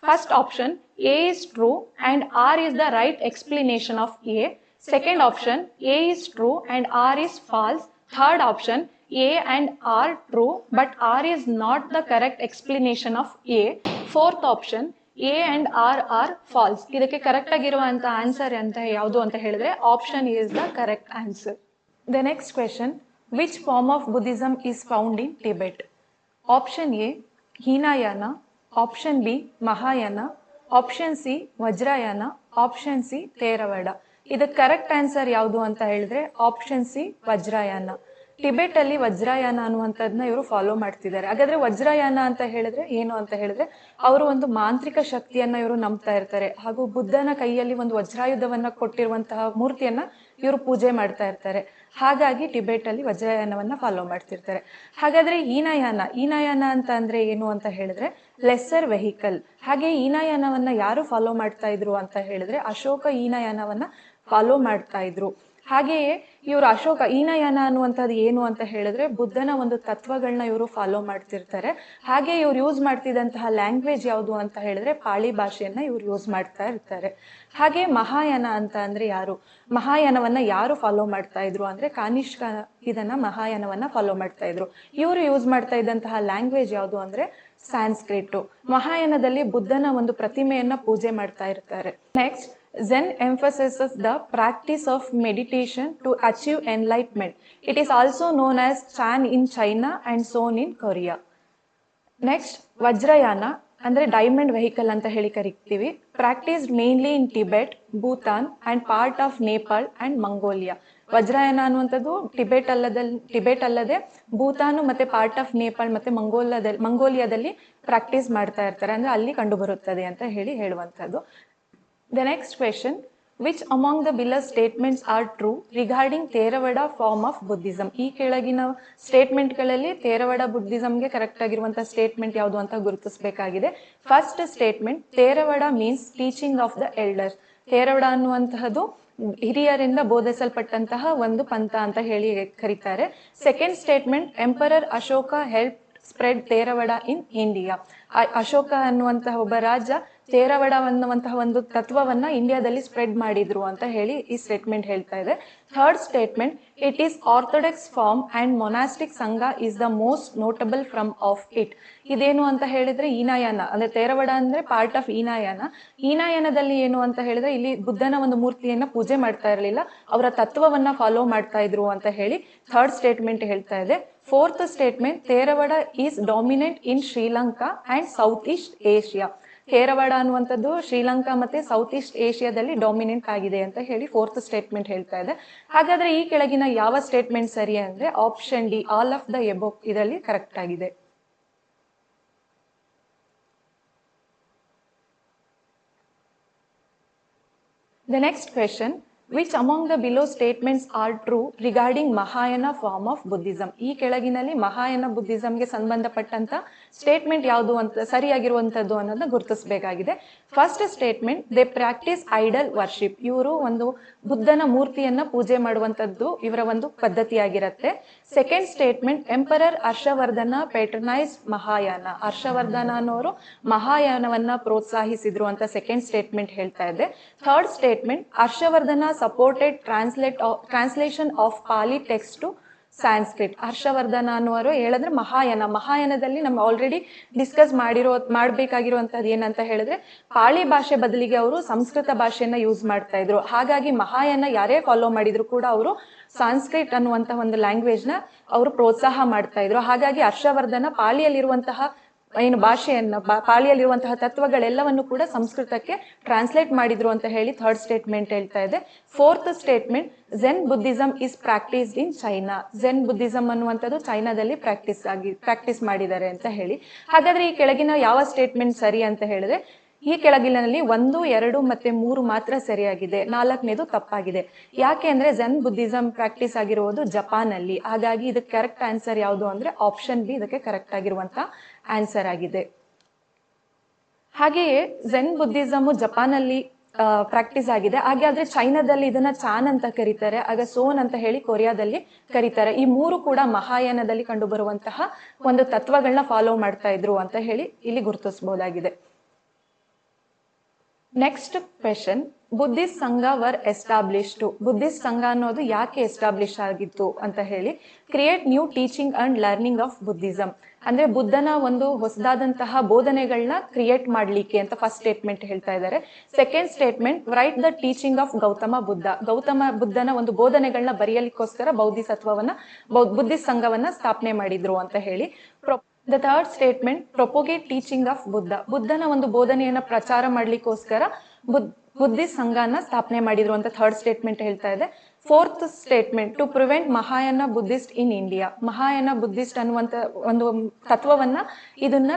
first option A is true and R is the right explanation of A. Second option, A is true and R is false. Third option, A and R true but R is not the correct explanation of A. Fourth option, A and R are false. ಇದಕ್ಕೆ correct ಆಗಿರುವಂತ answer ಅಂತ ಯಾವುದು ಅಂತ ಹೇಳಿದ್ರೆ option is the correct answer. The next question, which form of Buddhism is found in Tibet? Option A, Hinayana. Option B, Mahayana. Option C Vajrayana, option C Theravada. ಇದಕ್ಕೆ correct answer ಯಾವುದು ಅಂತ ಹೇಳಿದ್ರೆ ಆಪ್ಷನ್ ಸಿ ವಜ್ರಾಯನ. ಟಿಬೆಟ್ ಅಲ್ಲಿ ವಜ್ರಾಯನ ಅನ್ನುವಂಥದ್ದನ್ನ ಇವರು follow ಮಾಡ್ತಿದ್ದಾರೆ. ಹಾಗಾದ್ರೆ ವಜ್ರಾಯನ ಅಂತ ಹೇಳಿದ್ರೆ ಏನು ಅಂತ ಹೇಳಿದ್ರೆ ಅವರು ಒಂದು ಮಾಂತ್ರಿಕ ಶಕ್ತಿಯನ್ನ ಇವರು ನಂಬ್ತಾ ಇರ್ತಾರೆ. ಹಾಗೂ ಬುದ್ಧನ ಕೈಯಲ್ಲಿ ಒಂದು ವಜ್ರಾಯುಧವನ್ನ ಕೊಟ್ಟಿರುವಂತಹ ಮೂರ್ತಿಯನ್ನ ಇವರು ಪೂಜೆ ಮಾಡ್ತಾ ಇರ್ತಾರೆ. ಹಾಗಾಗಿ ಟಿಬೆಟ್ ಅಲ್ಲಿ ವಜ್ರಯಾನವನ್ನ ಫಾಲೋ ಮಾಡ್ತಿರ್ತಾರೆ. ಹಾಗಾದ್ರೆ ಹೀನಯಾನ ಅಂತ ಅಂದ್ರೆ ಏನು ಅಂತ ಹೇಳಿದ್ರೆ ಲೆಸ್ಸರ್ ವೆಹಿಕಲ್. ಹಾಗೆ ಹೀನಯಾನವನ್ನ ಯಾರು ಫಾಲೋ ಮಾಡ್ತಾ ಇದ್ರು ಅಂತ ಹೇಳಿದ್ರೆ ಅಶೋಕ ಹೀನಯಾನವನ್ನ ಫಾಲೋ ಮಾಡ್ತಾ ಇದ್ರು. ಹಾಗೆಯೇ ಇವರು ಅಶೋಕ ಹೀನಯಾನ ಅನ್ನುವಂಥದ್ದು ಏನು ಅಂತ ಹೇಳಿದ್ರೆ ಬುದ್ಧನ ಒಂದು ತತ್ವಗಳನ್ನ ಇವರು ಫಾಲೋ ಮಾಡ್ತಿರ್ತಾರೆ. ಹಾಗೆ ಇವ್ರು ಯೂಸ್ ಮಾಡ್ತಿದ್ದಂತಹ ಲ್ಯಾಂಗ್ವೇಜ್ ಯಾವುದು ಅಂತ ಹೇಳಿದ್ರೆ ಪಾಳಿ ಭಾಷೆಯನ್ನ ಇವ್ರು ಯೂಸ್ ಮಾಡ್ತಾ ಇರ್ತಾರೆ. ಹಾಗೆ ಮಹಾಯಾನ ಅಂತ ಅಂದ್ರೆ ಯಾರು? ಮಹಾಯಾನವನ್ನ ಯಾರು ಫಾಲೋ ಮಾಡ್ತಾ ಇದ್ರು ಅಂದ್ರೆ ಕಾನಿಷ್ಕ ಇದನ್ನ ಮಹಾಯಾನವನ್ನ ಫಾಲೋ ಮಾಡ್ತಾ ಇದ್ರು. ಇವರು ಯೂಸ್ ಮಾಡ್ತಾ ಇದ್ದಂತಹ ಲ್ಯಾಂಗ್ವೇಜ್ ಯಾವುದು ಅಂದ್ರೆ ಸ್ಯಾನ್ಸ್ಕ್ರಿಟ್. ಮಹಾಯಾನದಲ್ಲಿ ಬುದ್ಧನ ಒಂದು ಪ್ರತಿಮೆಯನ್ನ ಪೂಜೆ ಮಾಡ್ತಾ ಇರ್ತಾರೆ. Next, Zen emphasizes the practice of meditation to achieve enlightenment. It is also known as Chan in China and Son in Korea. Next, Vajrayana ಅಂದ್ರೆ ಡೈಮಂಡ್ ವೆಹಿಕಲ್ ಅಂತ ಹೇಳಿ ಕರಿತೀವಿ. Practised mainly in Tibet, Bhutan and part of Nepal and Mongolia. Vajrayana ಅನ್ನುವಂಥದ್ದು Tibet ಅಲ್ಲದೆ ಭೂತಾನು ಮತ್ತೆ part of Nepal ಮತ್ತೆ ಮಂಗೋಲಿಯಾದಲ್ಲಿ practice ಮಾಡ್ತಾ ಇರ್ತಾರೆ, ಅಂದ್ರೆ ಅಲ್ಲಿ ಕಂಡು ಬರುತ್ತದೆ ಅಂತ ಹೇಳುವಂಥದ್ದು. The next question, which among the below statements are true regarding Theravada form of Buddhism? ಈ ಕೆಳಗಿನ ಸ್ಟೇಟ್ಮೆಂಟ್ ಗಳಲ್ಲಿ ಥೇರವಾಡ ಬುದ್ಧಿಸಂಗೆ ಕರೆಕ್ಟ್ ಆಗಿರುವಂತಹ ಸ್ಟೇಟ್ಮೆಂಟ್ ಯಾವುದು ಅಂತ ಗುರುತಿಸಬೇಕಾಗಿದೆ. First statement, Theravada means teaching of the elders. Theravada ಅನ್ನುವಂತಹದ್ದು ಹಿರಿಯರಿಂದ ಬೋಧಿಸಲ್ಪಟ್ಟಂತಹ ಒಂದು ಪಂಥ ಅಂತ ಹೇಳಿ ಕರೀತಾರೆ. Second statement, emperor Ashoka help spread Theravada in India. Ashoka ಅನ್ನುವಂತಹ ಒಬ್ಬ ರಾಜ ಥೇರವಾಡ ಅನ್ನುವಂತಹ ಒಂದು ತತ್ವವನ್ನ ಇಂಡಿಯಾದಲ್ಲಿ ಸ್ಪ್ರೆಡ್ ಮಾಡಿದ್ರು ಅಂತ ಹೇಳಿ ಈ ಸ್ಟೇಟ್ಮೆಂಟ್ ಹೇಳ್ತಾ ಇದೆ. Third statement, it is orthodox form and monastic Sangha is the most notable form of it. ಇದೇನು ಅಂತ ಹೇಳಿದ್ರೆ ಹೀನಯಾನ ಅಂದ್ರೆ ಥೇರವಾಡ ಅಂದ್ರೆ ಪಾರ್ಟ್ ಆಫ್ ಹೀನಯಾನ. ಹೀನಯಾನದಲ್ಲಿ ಏನು ಅಂತ ಹೇಳಿದ್ರೆ ಇಲ್ಲಿ ಬುದ್ಧನ ಒಂದು ಮೂರ್ತಿಯನ್ನ ಪೂಜೆ ಮಾಡ್ತಾ ಇರಲಿಲ್ಲ, ಅವರ ತತ್ವವನ್ನ ಫಾಲೋ ಮಾಡ್ತಾ ಇದ್ರು ಅಂತ ಹೇಳಿ ಥರ್ಡ್ ಸ್ಟೇಟ್ಮೆಂಟ್ ಹೇಳ್ತಾ ಇದೆ. Fourth statement, Theravada is dominant in Sri Lanka and south east Asia. Theravada ಅನ್ನುವಂಥದ್ದು ಶ್ರೀಲಂಕಾ ಮತ್ತೆ ಸೌತ್ ಈಸ್ಟ್ ಏಷ್ಯಾದಲ್ಲಿ ಡಾಮಿನೆಂಟ್ ಆಗಿದೆ ಅಂತ ಹೇಳಿ ಫೋರ್ತ್ ಸ್ಟೇಟ್ಮೆಂಟ್ ಹೇಳ್ತಾ ಇದೆ. ಹಾಗಾದ್ರೆ ಈ ಕೆಳಗಿನ ಯಾವ ಸ್ಟೇಟ್ಮೆಂಟ್ ಸರಿ ಅಂದ್ರೆ option D, all of the above ಇದರಲ್ಲಿ ಕರೆಕ್ಟ್ ಆಗಿದೆ. The next question, which among the below statements are true regarding Mahayana form of Buddhism? ಈ ಕೆಳಗಿನಲ್ಲಿ ಮಹಾಯಾನ ಬುದ್ಧಿಸಂಗೆ ಸಂಬಂಧಪಟ್ಟಂತ ಸ್ಟೇಟ್ಮೆಂಟ್ ಯಾವುದು ಅಂತ ಸರಿಯಾಗಿರುವಂತದ್ದು ಅನ್ನೋದನ್ನ ಗುರುತಿಸಬೇಕಾಗಿದೆ. First statement, they practice idol worship. ಇವರು ಒಂದು ಬುದ್ಧನ ಮೂರ್ತಿಯನ್ನ ಪೂಜೆ ಮಾಡುವಂತದ್ದು ಇವರ ಒಂದು ಪದ್ಧತಿಯಾಗಿರುತ್ತೆ. Second statement, emperor Harshavardhana patronise Mahayana. Harshavardhana ಅನ್ನೋರು ಮಹಾಯಾನವನ್ನ ಪ್ರೋತ್ಸಾಹಿಸಿದ್ರು ಅಂತ ಸೆಕೆಂಡ್ ಸ್ಟೇಟ್ಮೆಂಟ್ ಹೇಳ್ತಾ ಇದೆ. Third statement, Harshavardhana supported translation of Pali text to Sanskrit. Harshavardhana ಅನ್ನುವರು ಹೇಳಿದ್ರೆ ಮಹಾಯಾನದಲ್ಲಿ ನಮ್ಮ ಆಲ್ರೆಡಿ ಡಿಸ್ಕಸ್ ಮಾಡಬೇಕಾಗಿರುವಂತದ್ದು ಏನಂತ ಹೇಳಿದ್ರೆ ಪಾಳಿ ಭಾಷೆ ಬದಲಿಗೆ ಅವರು ಸಂಸ್ಕೃತ ಭಾಷೆಯನ್ನ ಯೂಸ್ ಮಾಡ್ತಾ ಇದ್ರು. ಹಾಗಾಗಿ ಮಹಾಯಾನ ಯಾರೇ ಫಾಲೋ ಮಾಡಿದ್ರು ಕೂಡ ಅವರು ಸಾಂಸ್ಕ್ರಿಟ್ ಅನ್ನುವಂತಹ ಒಂದು ಲ್ಯಾಂಗ್ವೇಜ್ ನ ಅವರು ಪ್ರೋತ್ಸಾಹ ಮಾಡ್ತಾ ಇದ್ರು. ಹಾಗಾಗಿ ಹರ್ಷವರ್ಧನ ಪಾಳಿಯಲ್ಲಿರುವಂತಹ ಏನು ಪಾಳಿಯಲ್ಲಿರುವಂತಹ ತತ್ವಗಳೆಲ್ಲವನ್ನು ಕೂಡ ಸಂಸ್ಕೃತಕ್ಕೆ ಟ್ರಾನ್ಸ್ಲೇಟ್ ಮಾಡಿದ್ರು ಅಂತ ಹೇಳಿ ಥರ್ಡ್ ಸ್ಟೇಟ್ಮೆಂಟ್ ಹೇಳ್ತಾ ಇದೆ. Fourth statement, Zen Buddhism is practised in China. Zen Buddhism ಅನ್ನುವಂಥದ್ದು ಚೈನಾದಲ್ಲಿ ಪ್ರಾಕ್ಟೀಸ್ ಮಾಡಿದ್ದಾರೆ ಅಂತ ಹೇಳಿ. ಹಾಗಾದ್ರೆ ಈ ಕೆಳಗಿನ ಯಾವ ಸ್ಟೇಟ್ಮೆಂಟ್ ಸರಿ ಅಂತ ಹೇಳಿದ್ರೆ ಈ ಕೆಳಗಿನಲ್ಲಿ 1, 2 ಮತ್ತೆ 3 ಮಾತ್ರ ಸರಿಯಾಗಿದೆ, 4ನೇದು ತಪ್ಪಾಗಿದೆ. ಯಾಕೆ ಅಂದ್ರೆ ಝೆನ್ ಬುದ್ಧಿಸಂ ಪ್ರಾಕ್ಟೀಸ್ ಆಗಿರುವುದು ಜಪಾನ್ ಅಲ್ಲಿ. ಹಾಗಾಗಿ ಇದಕ್ಕೆ ಕರೆಕ್ಟ್ ಆನ್ಸರ್ ಯಾವುದು ಅಂದ್ರೆ ಆಪ್ಷನ್ ಬಿ ಇದಕ್ಕೆ ಕರೆಕ್ಟ್ ಆಗಿರುವಂತ ಆನ್ಸರ್ ಆಗಿದೆ. ಹಾಗೆಯೇ ಝೆನ್ ಬುದ್ಧಿಸಮ್ ಜಪಾನ್ ಅಲ್ಲಿ ಪ್ರಾಕ್ಟೀಸ್ ಆಗಿದೆ. ಹಾಗಾದ್ರೆ ಚೈನಾದಲ್ಲಿ ಇದನ್ನ ಚಾನ್ ಅಂತ ಕರೀತಾರೆ, ಆಗ ಸೋನ್ ಅಂತ ಹೇಳಿ ಕೊರಿಯಾದಲ್ಲಿ ಕರೀತಾರೆ. ಈ 3 ಕೂಡ ಮಹಾಯಾನದಲ್ಲಿ ಕಂಡು ಬರುವಂತಹ ಒಂದು ತತ್ವಗಳನ್ನ ಫಾಲೋ ಮಾಡ್ತಾ ಇದ್ರು ಅಂತ ಹೇಳಿ ಇಲ್ಲಿ ಗುರುತಿಸಬಹುದಾಗಿದೆ. ನೆಕ್ಸ್ಟ್ ಕ್ವೆಶನ್, ಬುದ್ಧಿಸ್ಟ್ ಸಂಘ ವರ್ ಎಸ್ಟಾಬ್ಲಿಷ್ಡ್. ಬುದ್ಧಿಸ್ಟ್ ಸಂಘ ಅನ್ನೋದು ಯಾಕೆ ಎಸ್ಟಾಬ್ಲಿಷ್ ಆಗಿತ್ತು ಅಂತ ಹೇಳಿ, create new teaching and learning of Buddhism. ಅಂದ್ರೆ ಬುದ್ಧನ ಒಂದು ಹೊಸದಾದಂತಹ ಬೋಧನೆಗಳನ್ನ ಕ್ರಿಯೇಟ್ ಮಾಡ್ಲಿಕ್ಕೆ ಅಂತ ಫಸ್ಟ್ ಸ್ಟೇಟ್ಮೆಂಟ್ ಹೇಳ್ತಾ ಇದ್ದಾರೆ. Second statement, right the teaching of Gautama Buddha. Gautama ಬುದ್ಧನ ಒಂದು ಬೋಧನೆಗಳನ್ನ ಬರೆಯಲಿಕ್ಕೋಸ್ಕರ ಬುದ್ಧಿಸ್ಟ್ ಸಂಘವನ್ನ ಸ್ಥಾಪನೆ ಮಾಡಿದ್ರು ಅಂತ ಹೇಳಿ. The third statement, propagate teaching of Buddha. ಬುದ್ಧನ ಒಂದು ಬೋಧನೆಯನ್ನ ಪ್ರಚಾರ ಮಾಡ್ಲಿಕ್ಕೋಸ್ಕರ ಬುದ್ಧಿಸ್ಟ್ ಸಂಘನ ಸ್ಥಾಪನೆ ಮಾಡಿದ್ರು ಅಂತ ಥರ್ಡ್ ಸ್ಟೇಟ್ಮೆಂಟ್ ಹೇಳ್ತಾ ಇದೆ. Fourth statement to prevent Mahayana Buddhist in India. Mahayana Buddhist ಅನ್ನುವಂತ ಒಂದು ತತ್ವವನ್ನ ಇದನ್ನ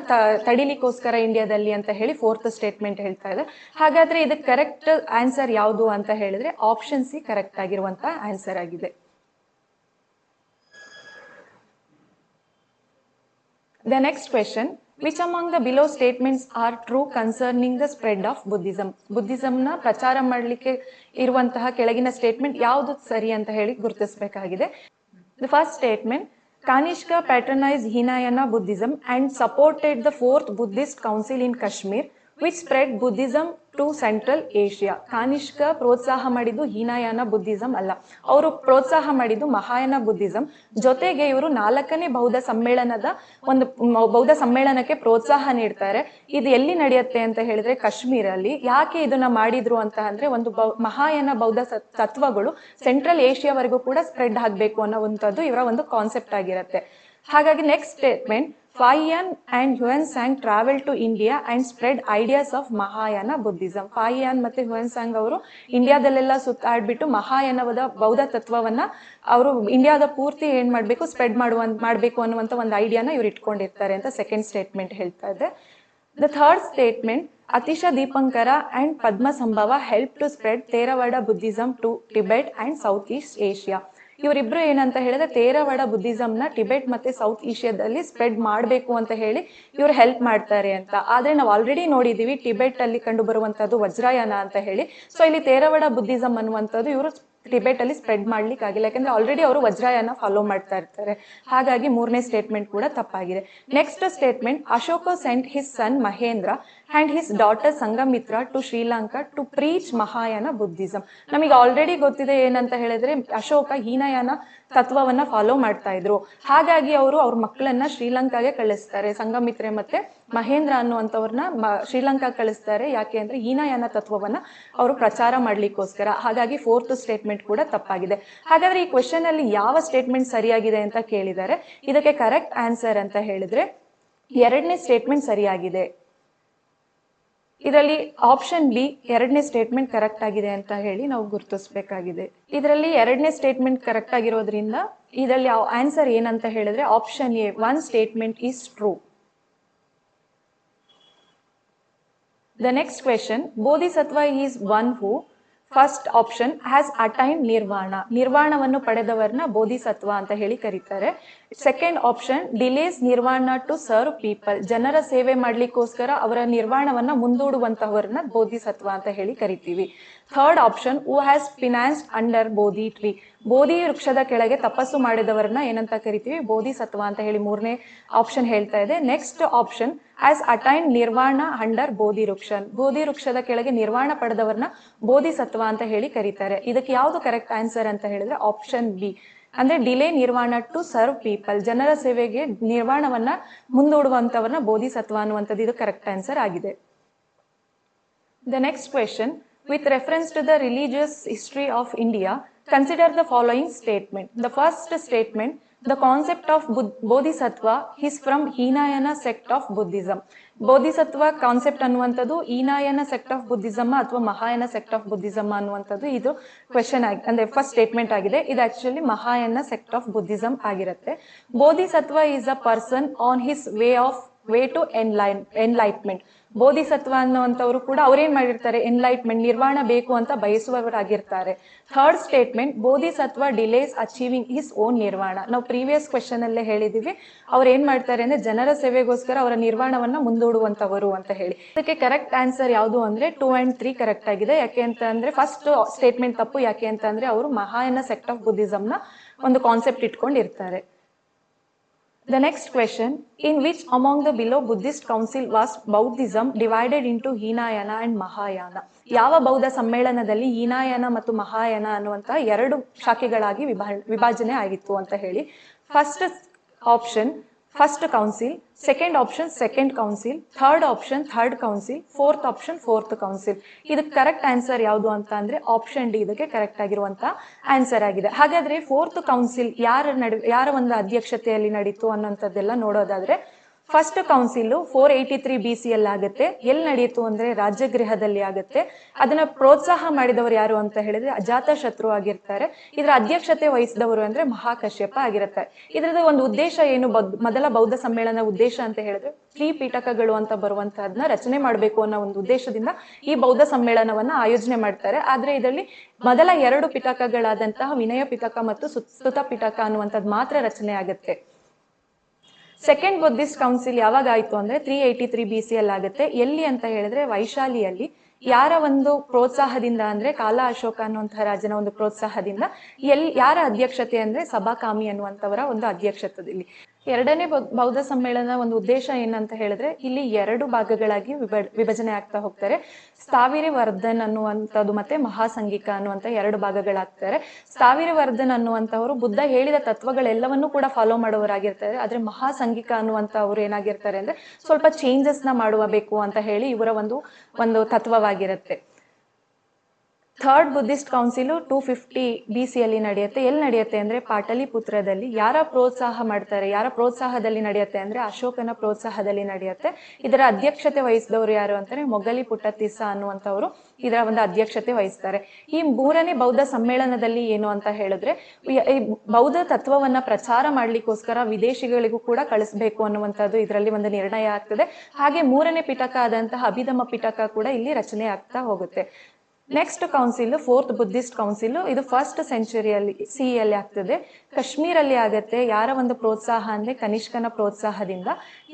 ತಡಿಲಿಕ್ಕೋಸ್ಕರ ಇಂಡಿಯಾದಲ್ಲಿ ಅಂತ ಹೇಳಿ ಫೋರ್ತ್ ಸ್ಟೇಟ್ಮೆಂಟ್ ಹೇಳ್ತಾ ಇದೆ. ಹಾಗಾದ್ರೆ ಇದಕ್ಕೆ ಕರೆಕ್ಟ್ ಆನ್ಸರ್ ಯಾವುದು ಅಂತ ಹೇಳಿದ್ರೆ ಆಪ್ಷನ್ ಸಿ ಕರೆಕ್ಟ್ ಆಗಿರುವಂತ ಆನ್ಸರ್ ಆಗಿದೆ. The next question, which among the below statements are true concerning the spread of Buddhism? Buddhism ನ ಪ್ರಚಾರ ಮಾಡಲಿಕ್ಕೆ ಇರುವಂತಹ ಕೆಳಗಿನ ಸ್ಟೇಟ್ಮೆಂಟ್ ಯಾವುದು ಸರಿ ಅಂತ ಹೇಳಿ ಗುರುತಿಸಬೇಕಾಗಿದೆ. The first statement, Kanishka patronized Hinayana Buddhism and supported the fourth Buddhist council in Kashmir, which spread Buddhism to Central Asia. Kanishka ಪ್ರೋತ್ಸಾಹ ಮಾಡಿದ್ದು ಹೀನಯಾನ ಬುದ್ಧಿಸಂ ಅಲ್ಲ, ಅವರು ಪ್ರೋತ್ಸಾಹ ಮಾಡಿದ್ದು ಮಹಾಯಾನ ಬುದ್ಧಿಸಂ. ಜೊತೆಗೆ ಇವರು 4ನೇ ಬೌದ್ಧ ಸಮ್ಮೇಳನಕ್ಕೆ ಪ್ರೋತ್ಸಾಹ ನೀಡ್ತಾರೆ. ಇದು ಎಲ್ಲಿ ನಡೆಯುತ್ತೆ ಅಂತ ಹೇಳಿದ್ರೆ ಕಾಶ್ಮೀರಲ್ಲಿ. ಯಾಕೆ ಇದನ್ನ ಮಾಡಿದ್ರು ಅಂತ ಅಂದ್ರೆ ಒಂದು ಮಹಾಯಾನ ಬೌದ್ಧ ತತ್ವಗಳು ಸೆಂಟ್ರಲ್ ಏಷ್ಯಾವರೆಗೂ ಕೂಡ ಸ್ಪ್ರೆಡ್ ಆಗ್ಬೇಕು ಅನ್ನೋವಂಥದ್ದು ಇವರ ಒಂದು ಕಾನ್ಸೆಪ್ಟ್ ಆಗಿರುತ್ತೆ. ಹಾಗಾಗಿ next statement, Faiyuan and Huansang traveled to India and spread ideas of Mahayana Buddhism. Faiyuan ಮತ್ತೆ Huansang ಅವರು ಇಂಡಿಯಾದಲ್ಲೆಲ್ಲ ಸುತ್ತಾಡ್ಬಿಟ್ಟು ಮಹಾಯಾನವಾದ ಬೌದ್ಧ ತತ್ವವನ್ನ ಅವರು ಇಂಡಿಯಾದ ಪೂರ್ತಿ ಏನ್ ಮಾಡ್ಬೇಕು ಸ್ಪ್ರೆಡ್ ಮಾಡ್ಬೇಕು ಅನ್ನುವಂತ ಒಂದು ಐಡಿಯಾನ ಇವ್ರು ಇಟ್ಕೊಂಡಿರ್ತಾರೆ ಅಂತ ಸೆಕೆಂಡ್ ಸ್ಟೇಟ್ಮೆಂಟ್ ಹೇಳ್ತಾ ಇದೆ. The third statement, Atisha Deepankara and Padma Sambhava helped to spread Theravada Buddhism to Tibet and Southeast Asia. ಇವರಿಬ್ರು ಏನಂತ ಹೇಳಿದ್ರೆ ಥೇರವಾಡ ಬುದ್ಧಿಸಂ ನ ಟಿಬೆಟ್ ಮತ್ತೆ ಸೌತ್ ಏಷ್ಯಾದಲ್ಲಿ ಸ್ಪ್ರೆಡ್ ಮಾಡಬೇಕು ಅಂತ ಹೇಳಿ ಇವ್ರು ಹೆಲ್ಪ್ ಮಾಡ್ತಾರೆ ಅಂತ. ಆದ್ರೆ ನಾವು ಆಲ್ರೆಡಿ ನೋಡಿದೀವಿ ಟಿಬೆಟ್ ಅಲ್ಲಿ ಕಂಡು ಬರುವಂತದ್ದು ವಜ್ರಾಯನ ಅಂತ ಹೇಳಿ. ಸೊ ಇಲ್ಲಿ ಥೇರವಾಡ ಬುದ್ಧಿಸಂ ಅನ್ನುವಂಥದ್ದು ಇವರು ಟಿಬೆಟ್ ಅಲ್ಲಿ ಸ್ಪ್ರೆಡ್ ಮಾಡ್ಲಿಕ್ಕೆ ಆಗಿಲ್ಲ, ಯಾಕಂದ್ರೆ ಆಲ್ರೆಡಿ ಅವರು ವಜ್ರಾಯನ ಫಾಲೋ ಮಾಡ್ತಾ ಇರ್ತಾರೆ. ಹಾಗಾಗಿ 3ನೇ ಸ್ಟೇಟ್ಮೆಂಟ್ ಕೂಡ ತಪ್ಪಾಗಿದೆ. Next statement, Ashoka sent his son Mahendra and his daughter Sangamitra to Sri Lanka to preach Mahayana Buddhism. ನಮಗೆ ಆಲ್ರೆಡಿ ಗೊತ್ತಿದೆ ಏನಂತ ಹೇಳಿದ್ರೆ ಅಶೋಕ ಹೀನಯಾನ ತತ್ವವನ್ನ ಫಾಲೋ ಮಾಡ್ತಾ ಇದ್ರು. ಹಾಗಾಗಿ ಅವರು ಅವ್ರ ಮಕ್ಕಳನ್ನ ಶ್ರೀಲಂಕಾಗೆ ಕಳಿಸ್ತಾರೆ. ಸಂಗಮಿತ್ರೆ ಮತ್ತೆ ಮಹೇಂದ್ರ ಅನ್ನುವಂಥವ್ರನ್ನ ಶ್ರೀಲಂಕಾ ಕಳಿಸ್ತಾರೆ. ಯಾಕೆ ಅಂದ್ರೆ ಹೀನಯಾನ ತತ್ವವನ್ನ ಅವರು ಪ್ರಚಾರ ಮಾಡ್ಲಿಕ್ಕೋಸ್ಕರ. ಹಾಗಾಗಿ ಫೋರ್ತ್ ಸ್ಟೇಟ್ಮೆಂಟ್ ಕೂಡ ತಪ್ಪಾಗಿದೆ. ಹಾಗಾದ್ರೆ ಈ ಕ್ವೆಶನ್ ಅಲ್ಲಿ ಯಾವ ಸ್ಟೇಟ್ಮೆಂಟ್ ಸರಿಯಾಗಿದೆ ಅಂತ ಕೇಳಿದ್ದಾರೆ. ಇದಕ್ಕೆ ಕರೆಕ್ಟ್ ಆನ್ಸರ್ ಅಂತ ಹೇಳಿದ್ರೆ 2ನೇ ಸ್ಟೇಟ್ಮೆಂಟ್ ಸರಿಯಾಗಿದೆ. ಇದರಲ್ಲಿ ಆಪ್ಷನ್ ಬಿ 2ನೇ ಸ್ಟೇಟ್ಮೆಂಟ್ ಕರೆಕ್ಟ್ ಆಗಿದೆ ಅಂತ ಹೇಳಿ ನಾವು ಗುರುತಿಸಬೇಕಾಗಿದೆ. ಇದರಲ್ಲಿ 2ನೇ ಸ್ಟೇಟ್ಮೆಂಟ್ ಕರೆಕ್ಟ್ ಆಗಿರೋದ್ರಿಂದ ಇದರಲ್ಲಿ ಆನ್ಸರ್ ಏನಂತ ಹೇಳಿದ್ರೆ option A, 1 statement is true. The next question, Bodhisattva is one who, first option, has attain nirvana. ನಿರ್ವಾಣವನ್ನು ಪಡೆದವರನ್ನ ಬೋಧಿಸತ್ವ ಅಂತ ಹೇಳಿ ಕರೀತಾರೆ. Second option, delays nirvana to serve people. ಜನರ ಸೇವೆ ಮಾಡ್ಲಿಕ್ಕೋಸ್ಕರ ಅವರ ನಿರ್ವಾಣವನ್ನ ಮುಂದೂಡುವಂತಹವರನ್ನ ಬೋಧಿಸತ್ವ ಅಂತ ಹೇಳಿ ಕರಿತೀವಿ. Third option, who has financed under Bodhi tree. Bodhi ವೃಕ್ಷದ ಕೆಳಗೆ ತಪಸ್ಸು ಮಾಡಿದವರನ್ನ ಏನಂತ ಕರಿತೀವಿ? ಬೋಧಿಸತ್ವ ಅಂತ ಹೇಳಿ 3ನೇ ಆಪ್ಷನ್ ಹೇಳ್ತಾ ಇದೆ. Next option, as attain nirvana under Bodhi vriksha. Bodhi ವೃಕ್ಷದ ಕೆಳಗೆ ನಿರ್ವಾಣ ಪಡೆದವರನ್ನ ಬೋಧಿಸತ್ವ ಅಂತ ಹೇಳಿ ಕರೀತಾರೆ. ಇದಕ್ಕೆ ಯಾವ್ದು ಕರೆಕ್ಟ್ ಆನ್ಸರ್ ಅಂತ ಹೇಳಿದ್ರೆ ಆಪ್ಷನ್ ಬಿ, ಅಂದ್ರೆ delay Nirvana to serve people. ಜನರ ಸೇವೆಗೆ ನಿರ್ವಾಣವನ್ನ ಮುಂದೂಡುವಂತವರನ್ನ ಬೋಧಿಸತ್ವ ಅನ್ನುವಂಥದ್ದು ಇದು ಕರೆಕ್ಟ್ ಆನ್ಸರ್ ಆಗಿದೆ. The next question, with reference to the religious history of India, consider the following statement. The first statement, the concept of Bodhisattva is from Hinayana sect of Buddhism. Bodhisattva concept ಅನ್ನುವಂಥದ್ದು Hinayana sect of Buddhism ಅಥವಾ Mahayana sect of Buddhism ಅನ್ನುವಂಥದ್ದು ಇದು question ಆಗಿ ಅಂದ್ರೆ first statement ಆಗಿದೆ. ಇದು actually Mahayana sect of Buddhism ಆಗಿರುತ್ತೆ. Bodhisattva is a person on his way to enlightenment. Bodhisattva ಅನ್ನುವಂಥವ್ರು ಕೂಡ ಅವ್ರೇನ್ ಮಾಡಿರ್ತಾರೆ? ಎನ್ಲೈಟ್ಮೆಂಟ್, ನಿರ್ವಾಣ ಬೇಕು ಅಂತ ಬಯಸುವವರಾಗಿರ್ತಾರೆ. Third statement, Bodhisattva delays achieving his own nirvana. ನಾವು ಪ್ರೀವಿಯಸ್ ಕ್ವೆಶನ್ ಅಲ್ಲೇ ಹೇಳಿದೀವಿ, ಅವ್ರು ಏನ್ ಮಾಡ್ತಾರೆ ಅಂದ್ರೆ ಜನರ ಸೇವೆಗೋಸ್ಕರ ಅವರ ನಿರ್ವಾಣವನ್ನ ಮುಂದೂಡುವಂತವರು ಅಂತ ಹೇಳಿ. ಇದಕ್ಕೆ ಕರೆಕ್ಟ್ ಆನ್ಸರ್ ಯಾವುದು ಅಂದ್ರೆ 2 and 3 ಕರೆಕ್ಟ್ ಆಗಿದೆ. ಯಾಕೆ ಅಂತ ಅಂದ್ರೆ ಫಸ್ಟ್ ಸ್ಟೇಟ್ಮೆಂಟ್ ತಪ್ಪು. ಯಾಕೆ ಅಂತ ಅಂದ್ರೆ ಅವರು ಮಹಾಯಾನ ಸೆಕ್ಟ್ ಆಫ್ ಬುದ್ಧಿಸಮ್ ನ ಒಂದು ಕಾನ್ಸೆಪ್ಟ್ ಇಟ್ಕೊಂಡಿರ್ತಾರೆ. The next question, in which among the below Buddhist council was Buddhism divided into Hinayana and Mahayana? ಯಾವ ಬೌದ್ಧ ಸಮ್ಮೇಳನದಲ್ಲಿ ಹೀನಯಾನ ಮತ್ತು ಮಹಾಯಾನ ಅನ್ನುವಂತ 2 ಶಾಖೆಗಳಾಗಿ ವಿಭಜನೆ ಆಗಿತ್ತು ಅಂತ ಹೇಳಿ. First option first council, second option second council, third option third council, fourth option fourth council. ಇದಕ್ಕೆ ಕರೆಕ್ಟ್ ಆನ್ಸರ್ ಯಾವುದು ಅಂತ ಅಂದ್ರೆ ಆಪ್ಷನ್ ಡಿ ಇದಕ್ಕೆ ಕರೆಕ್ಟ್ ಆಗಿರುವಂತ ಆನ್ಸರ್ ಆಗಿದೆ. ಹಾಗಾದ್ರೆ ಫೋರ್ತ್ ಕೌನ್ಸಿಲ್ ಯಾರ ಒಂದು ಅಧ್ಯಕ್ಷತೆಯಲ್ಲಿ ನಡೀತು ಅನ್ನೋಂಥದ್ದೆಲ್ಲ ನೋಡೋದಾದ್ರೆ, ಫಸ್ಟ್ ಕೌನ್ಸಿಲ್ 483 BC ಅಲ್ಲಿ ಆಗುತ್ತೆ. ಎಲ್ಲಿ ನಡೆಯಿತು ಅಂದ್ರೆ ರಾಜಗೃಹದಲ್ಲಿ ಆಗುತ್ತೆ. ಅದನ್ನ ಪ್ರೋತ್ಸಾಹ ಮಾಡಿದವರು ಯಾರು ಅಂತ ಹೇಳಿದ್ರೆ ಅಜಾತ ಶತ್ರು ಆಗಿರ್ತಾರೆ. ಇದರ ಅಧ್ಯಕ್ಷತೆ ವಹಿಸಿದವರು ಅಂದ್ರೆ ಮಹಾಕಶ್ಯಪ ಆಗಿರುತ್ತೆ. ಇದರದ ಒಂದು ಉದ್ದೇಶ ಏನು, ಮೊದಲ ಬೌದ್ಧ ಸಮ್ಮೇಳನ ಉದ್ದೇಶ ಅಂತ ಹೇಳಿದ್ರೆ ತ್ರಿಪಿಟಕಗಳು ಅಂತ ಬರುವಂತಹದನ್ನ ರಚನೆ ಮಾಡಬೇಕು ಅನ್ನೋ ಒಂದು ಉದ್ದೇಶದಿಂದ ಈ ಬೌದ್ಧ ಸಮ್ಮೇಳನವನ್ನ ಆಯೋಜನೆ ಮಾಡ್ತಾರೆ. ಆದ್ರೆ ಇದರಲ್ಲಿ ಮೊದಲ 2 ಪಿಟಕಗಳಾದಂತಹ ವಿನಯ ಪಿಟಕ ಮತ್ತು ಸುತ್ತ ಪಿಟಕ ಅನ್ನುವಂಥದ್ದು ಮಾತ್ರ ರಚನೆ ಆಗುತ್ತೆ. ಸೆಕೆಂಡ್ ಬುದ್ಧಿಸ್ಟ್ ಕೌನ್ಸಿಲ್ ಯಾವಾಗ ಆಯ್ತು ಅಂದ್ರೆ 383 BC ಅಲ್ಲಿ ಆಗುತ್ತೆ. ಎಲ್ಲಿ ಅಂತ ಹೇಳಿದ್ರೆ ವೈಶಾಲಿಯಲ್ಲಿ. ಯಾರ ಒಂದು ಪ್ರೋತ್ಸಾಹದಿಂದ ಅಂದ್ರೆ ಕಾಲ ಅಶೋಕ ಅನ್ನುವಂತಹ ರಾಜನ ಒಂದು ಪ್ರೋತ್ಸಾಹದಿಂದ ಯಾರ ಅಧ್ಯಕ್ಷತೆ ಅಂದ್ರೆ ಸಭಾಕಾಮಿ ಅನ್ನುವಂಥವರ ಒಂದು ಅಧ್ಯಕ್ಷತೆಯಲ್ಲಿ. ಎರಡನೇ ಬೌದ್ಧ ಸಮ್ಮೇಳನ ಒಂದು ಉದ್ದೇಶ ಏನಂತ ಹೇಳಿದ್ರೆ ಇಲ್ಲಿ 2 ಭಾಗಗಳಾಗಿ ವಿಭಜನೆ ಆಗ್ತಾ ಹೋಗ್ತಾರೆ. ಸ್ಥಾವಿರವರ್ಧನ್ ಅನ್ನುವಂಥದ್ದು ಮತ್ತೆ ಮಹಾಸಂಘಿಕ ಅನ್ನುವಂಥ 2 ಭಾಗಗಳಾಗ್ತಾರೆ. ಸ್ಥಾವಿರವರ್ಧನ್ ಅನ್ನುವಂಥವ್ರು ಬುದ್ಧ ಹೇಳಿದ ತತ್ವಗಳೆಲ್ಲವನ್ನೂ ಕೂಡ ಫಾಲೋ ಮಾಡೋರಾಗಿರ್ತಾರೆ. ಆದ್ರೆ ಮಹಾಸಂಘಿಕ ಅನ್ನುವಂಥವ್ರು ಏನಾಗಿರ್ತಾರೆ ಅಂದ್ರೆ ಸ್ವಲ್ಪ ಚೇಂಜಸ್ ನ ಬೇಕು ಅಂತ ಹೇಳಿ ಇವರ ಒಂದು ತತ್ವವಾಗಿರುತ್ತೆ. ಥರ್ಡ್ ಬುದ್ಧಿಸ್ಟ್ ಕೌನ್ಸಿಲ್ 250 BC ಅಲ್ಲಿ ನಡೆಯುತ್ತೆ. ಎಲ್ಲಿ ನಡೆಯುತ್ತೆ ಅಂದ್ರೆ ಪಾಟಲಿಪುತ್ರದಲ್ಲಿ. ಯಾರ ಪ್ರೋತ್ಸಾಹ ಮಾಡ್ತಾರೆ, ಯಾರ ಪ್ರೋತ್ಸಾಹದಲ್ಲಿ ನಡೆಯುತ್ತೆ ಅಂದ್ರೆ ಅಶೋಕನ ಪ್ರೋತ್ಸಾಹದಲ್ಲಿ ನಡೆಯುತ್ತೆ. ಇದರ ಅಧ್ಯಕ್ಷತೆ ವಹಿಸಿದವರು ಯಾರು ಅಂತಾರೆ ಮೊಗಲಿ ಪುಟ್ಟತಿಸ್ಸ ಅನ್ನುವಂಥವ್ರು ಇದರ ಒಂದು ಅಧ್ಯಕ್ಷತೆ ವಹಿಸ್ತಾರೆ. ಈ 3ನೇ ಬೌದ್ಧ ಸಮ್ಮೇಳನದಲ್ಲಿ ಏನು ಅಂತ ಹೇಳಿದ್ರೆ ಈ ಬೌದ್ಧ ತತ್ವವನ್ನ ಪ್ರಚಾರ ಮಾಡ್ಲಿಕ್ಕೋಸ್ಕರ ವಿದೇಶಿಗಳಿಗೂ ಕೂಡ ಕಳಿಸ್ಬೇಕು ಅನ್ನುವಂಥದ್ದು ಇದರಲ್ಲಿ ಒಂದು ನಿರ್ಣಯ ಆಗ್ತದೆ. ಹಾಗೆ 3ನೇ ಪಿಟಕ ಆದಂತಹ ಅಭಿಧಮ ಪಿಟಕ ಕೂಡ ಇಲ್ಲಿ ರಚನೆ ಆಗ್ತಾ ಹೋಗುತ್ತೆ. Next council 4th Buddhist council. ಇದು ಫಸ್ಟ್ ಸೆಂಚುರಿಯಲ್ಲಿ CE ಅಲ್ಲಿ ಆಗ್ತದೆ. ಕಾಶ್ಮೀರಲ್ಲಿ ಆಗತ್ತೆ. ಯಾರ ಒಂದು ಪ್ರೋತ್ಸಾಹ ಅಂದ್ರೆ ಕನಿಷ್ಕನ ಪ್ರೋತ್ಸಾಹದಿಂದ.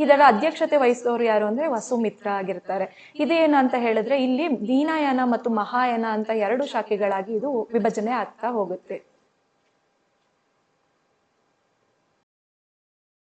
ಇದರ ಅಧ್ಯಕ್ಷತೆ ವಹಿಸಿದವರು ಯಾರು ಅಂದ್ರೆ ವಸುಮಿತ್ರ ಆಗಿರ್ತಾರೆ. ಇದೇನು ಅಂತ ಹೇಳಿದ್ರೆ ಇಲ್ಲಿ ದೀನಯಾನ ಮತ್ತು ಮಹಾಯಾನ ಅಂತ 2 ಶಾಖೆಗಳಾಗಿ ಇದು ವಿಭಜನೆ ಆಗ್ತಾ ಹೋಗುತ್ತೆ.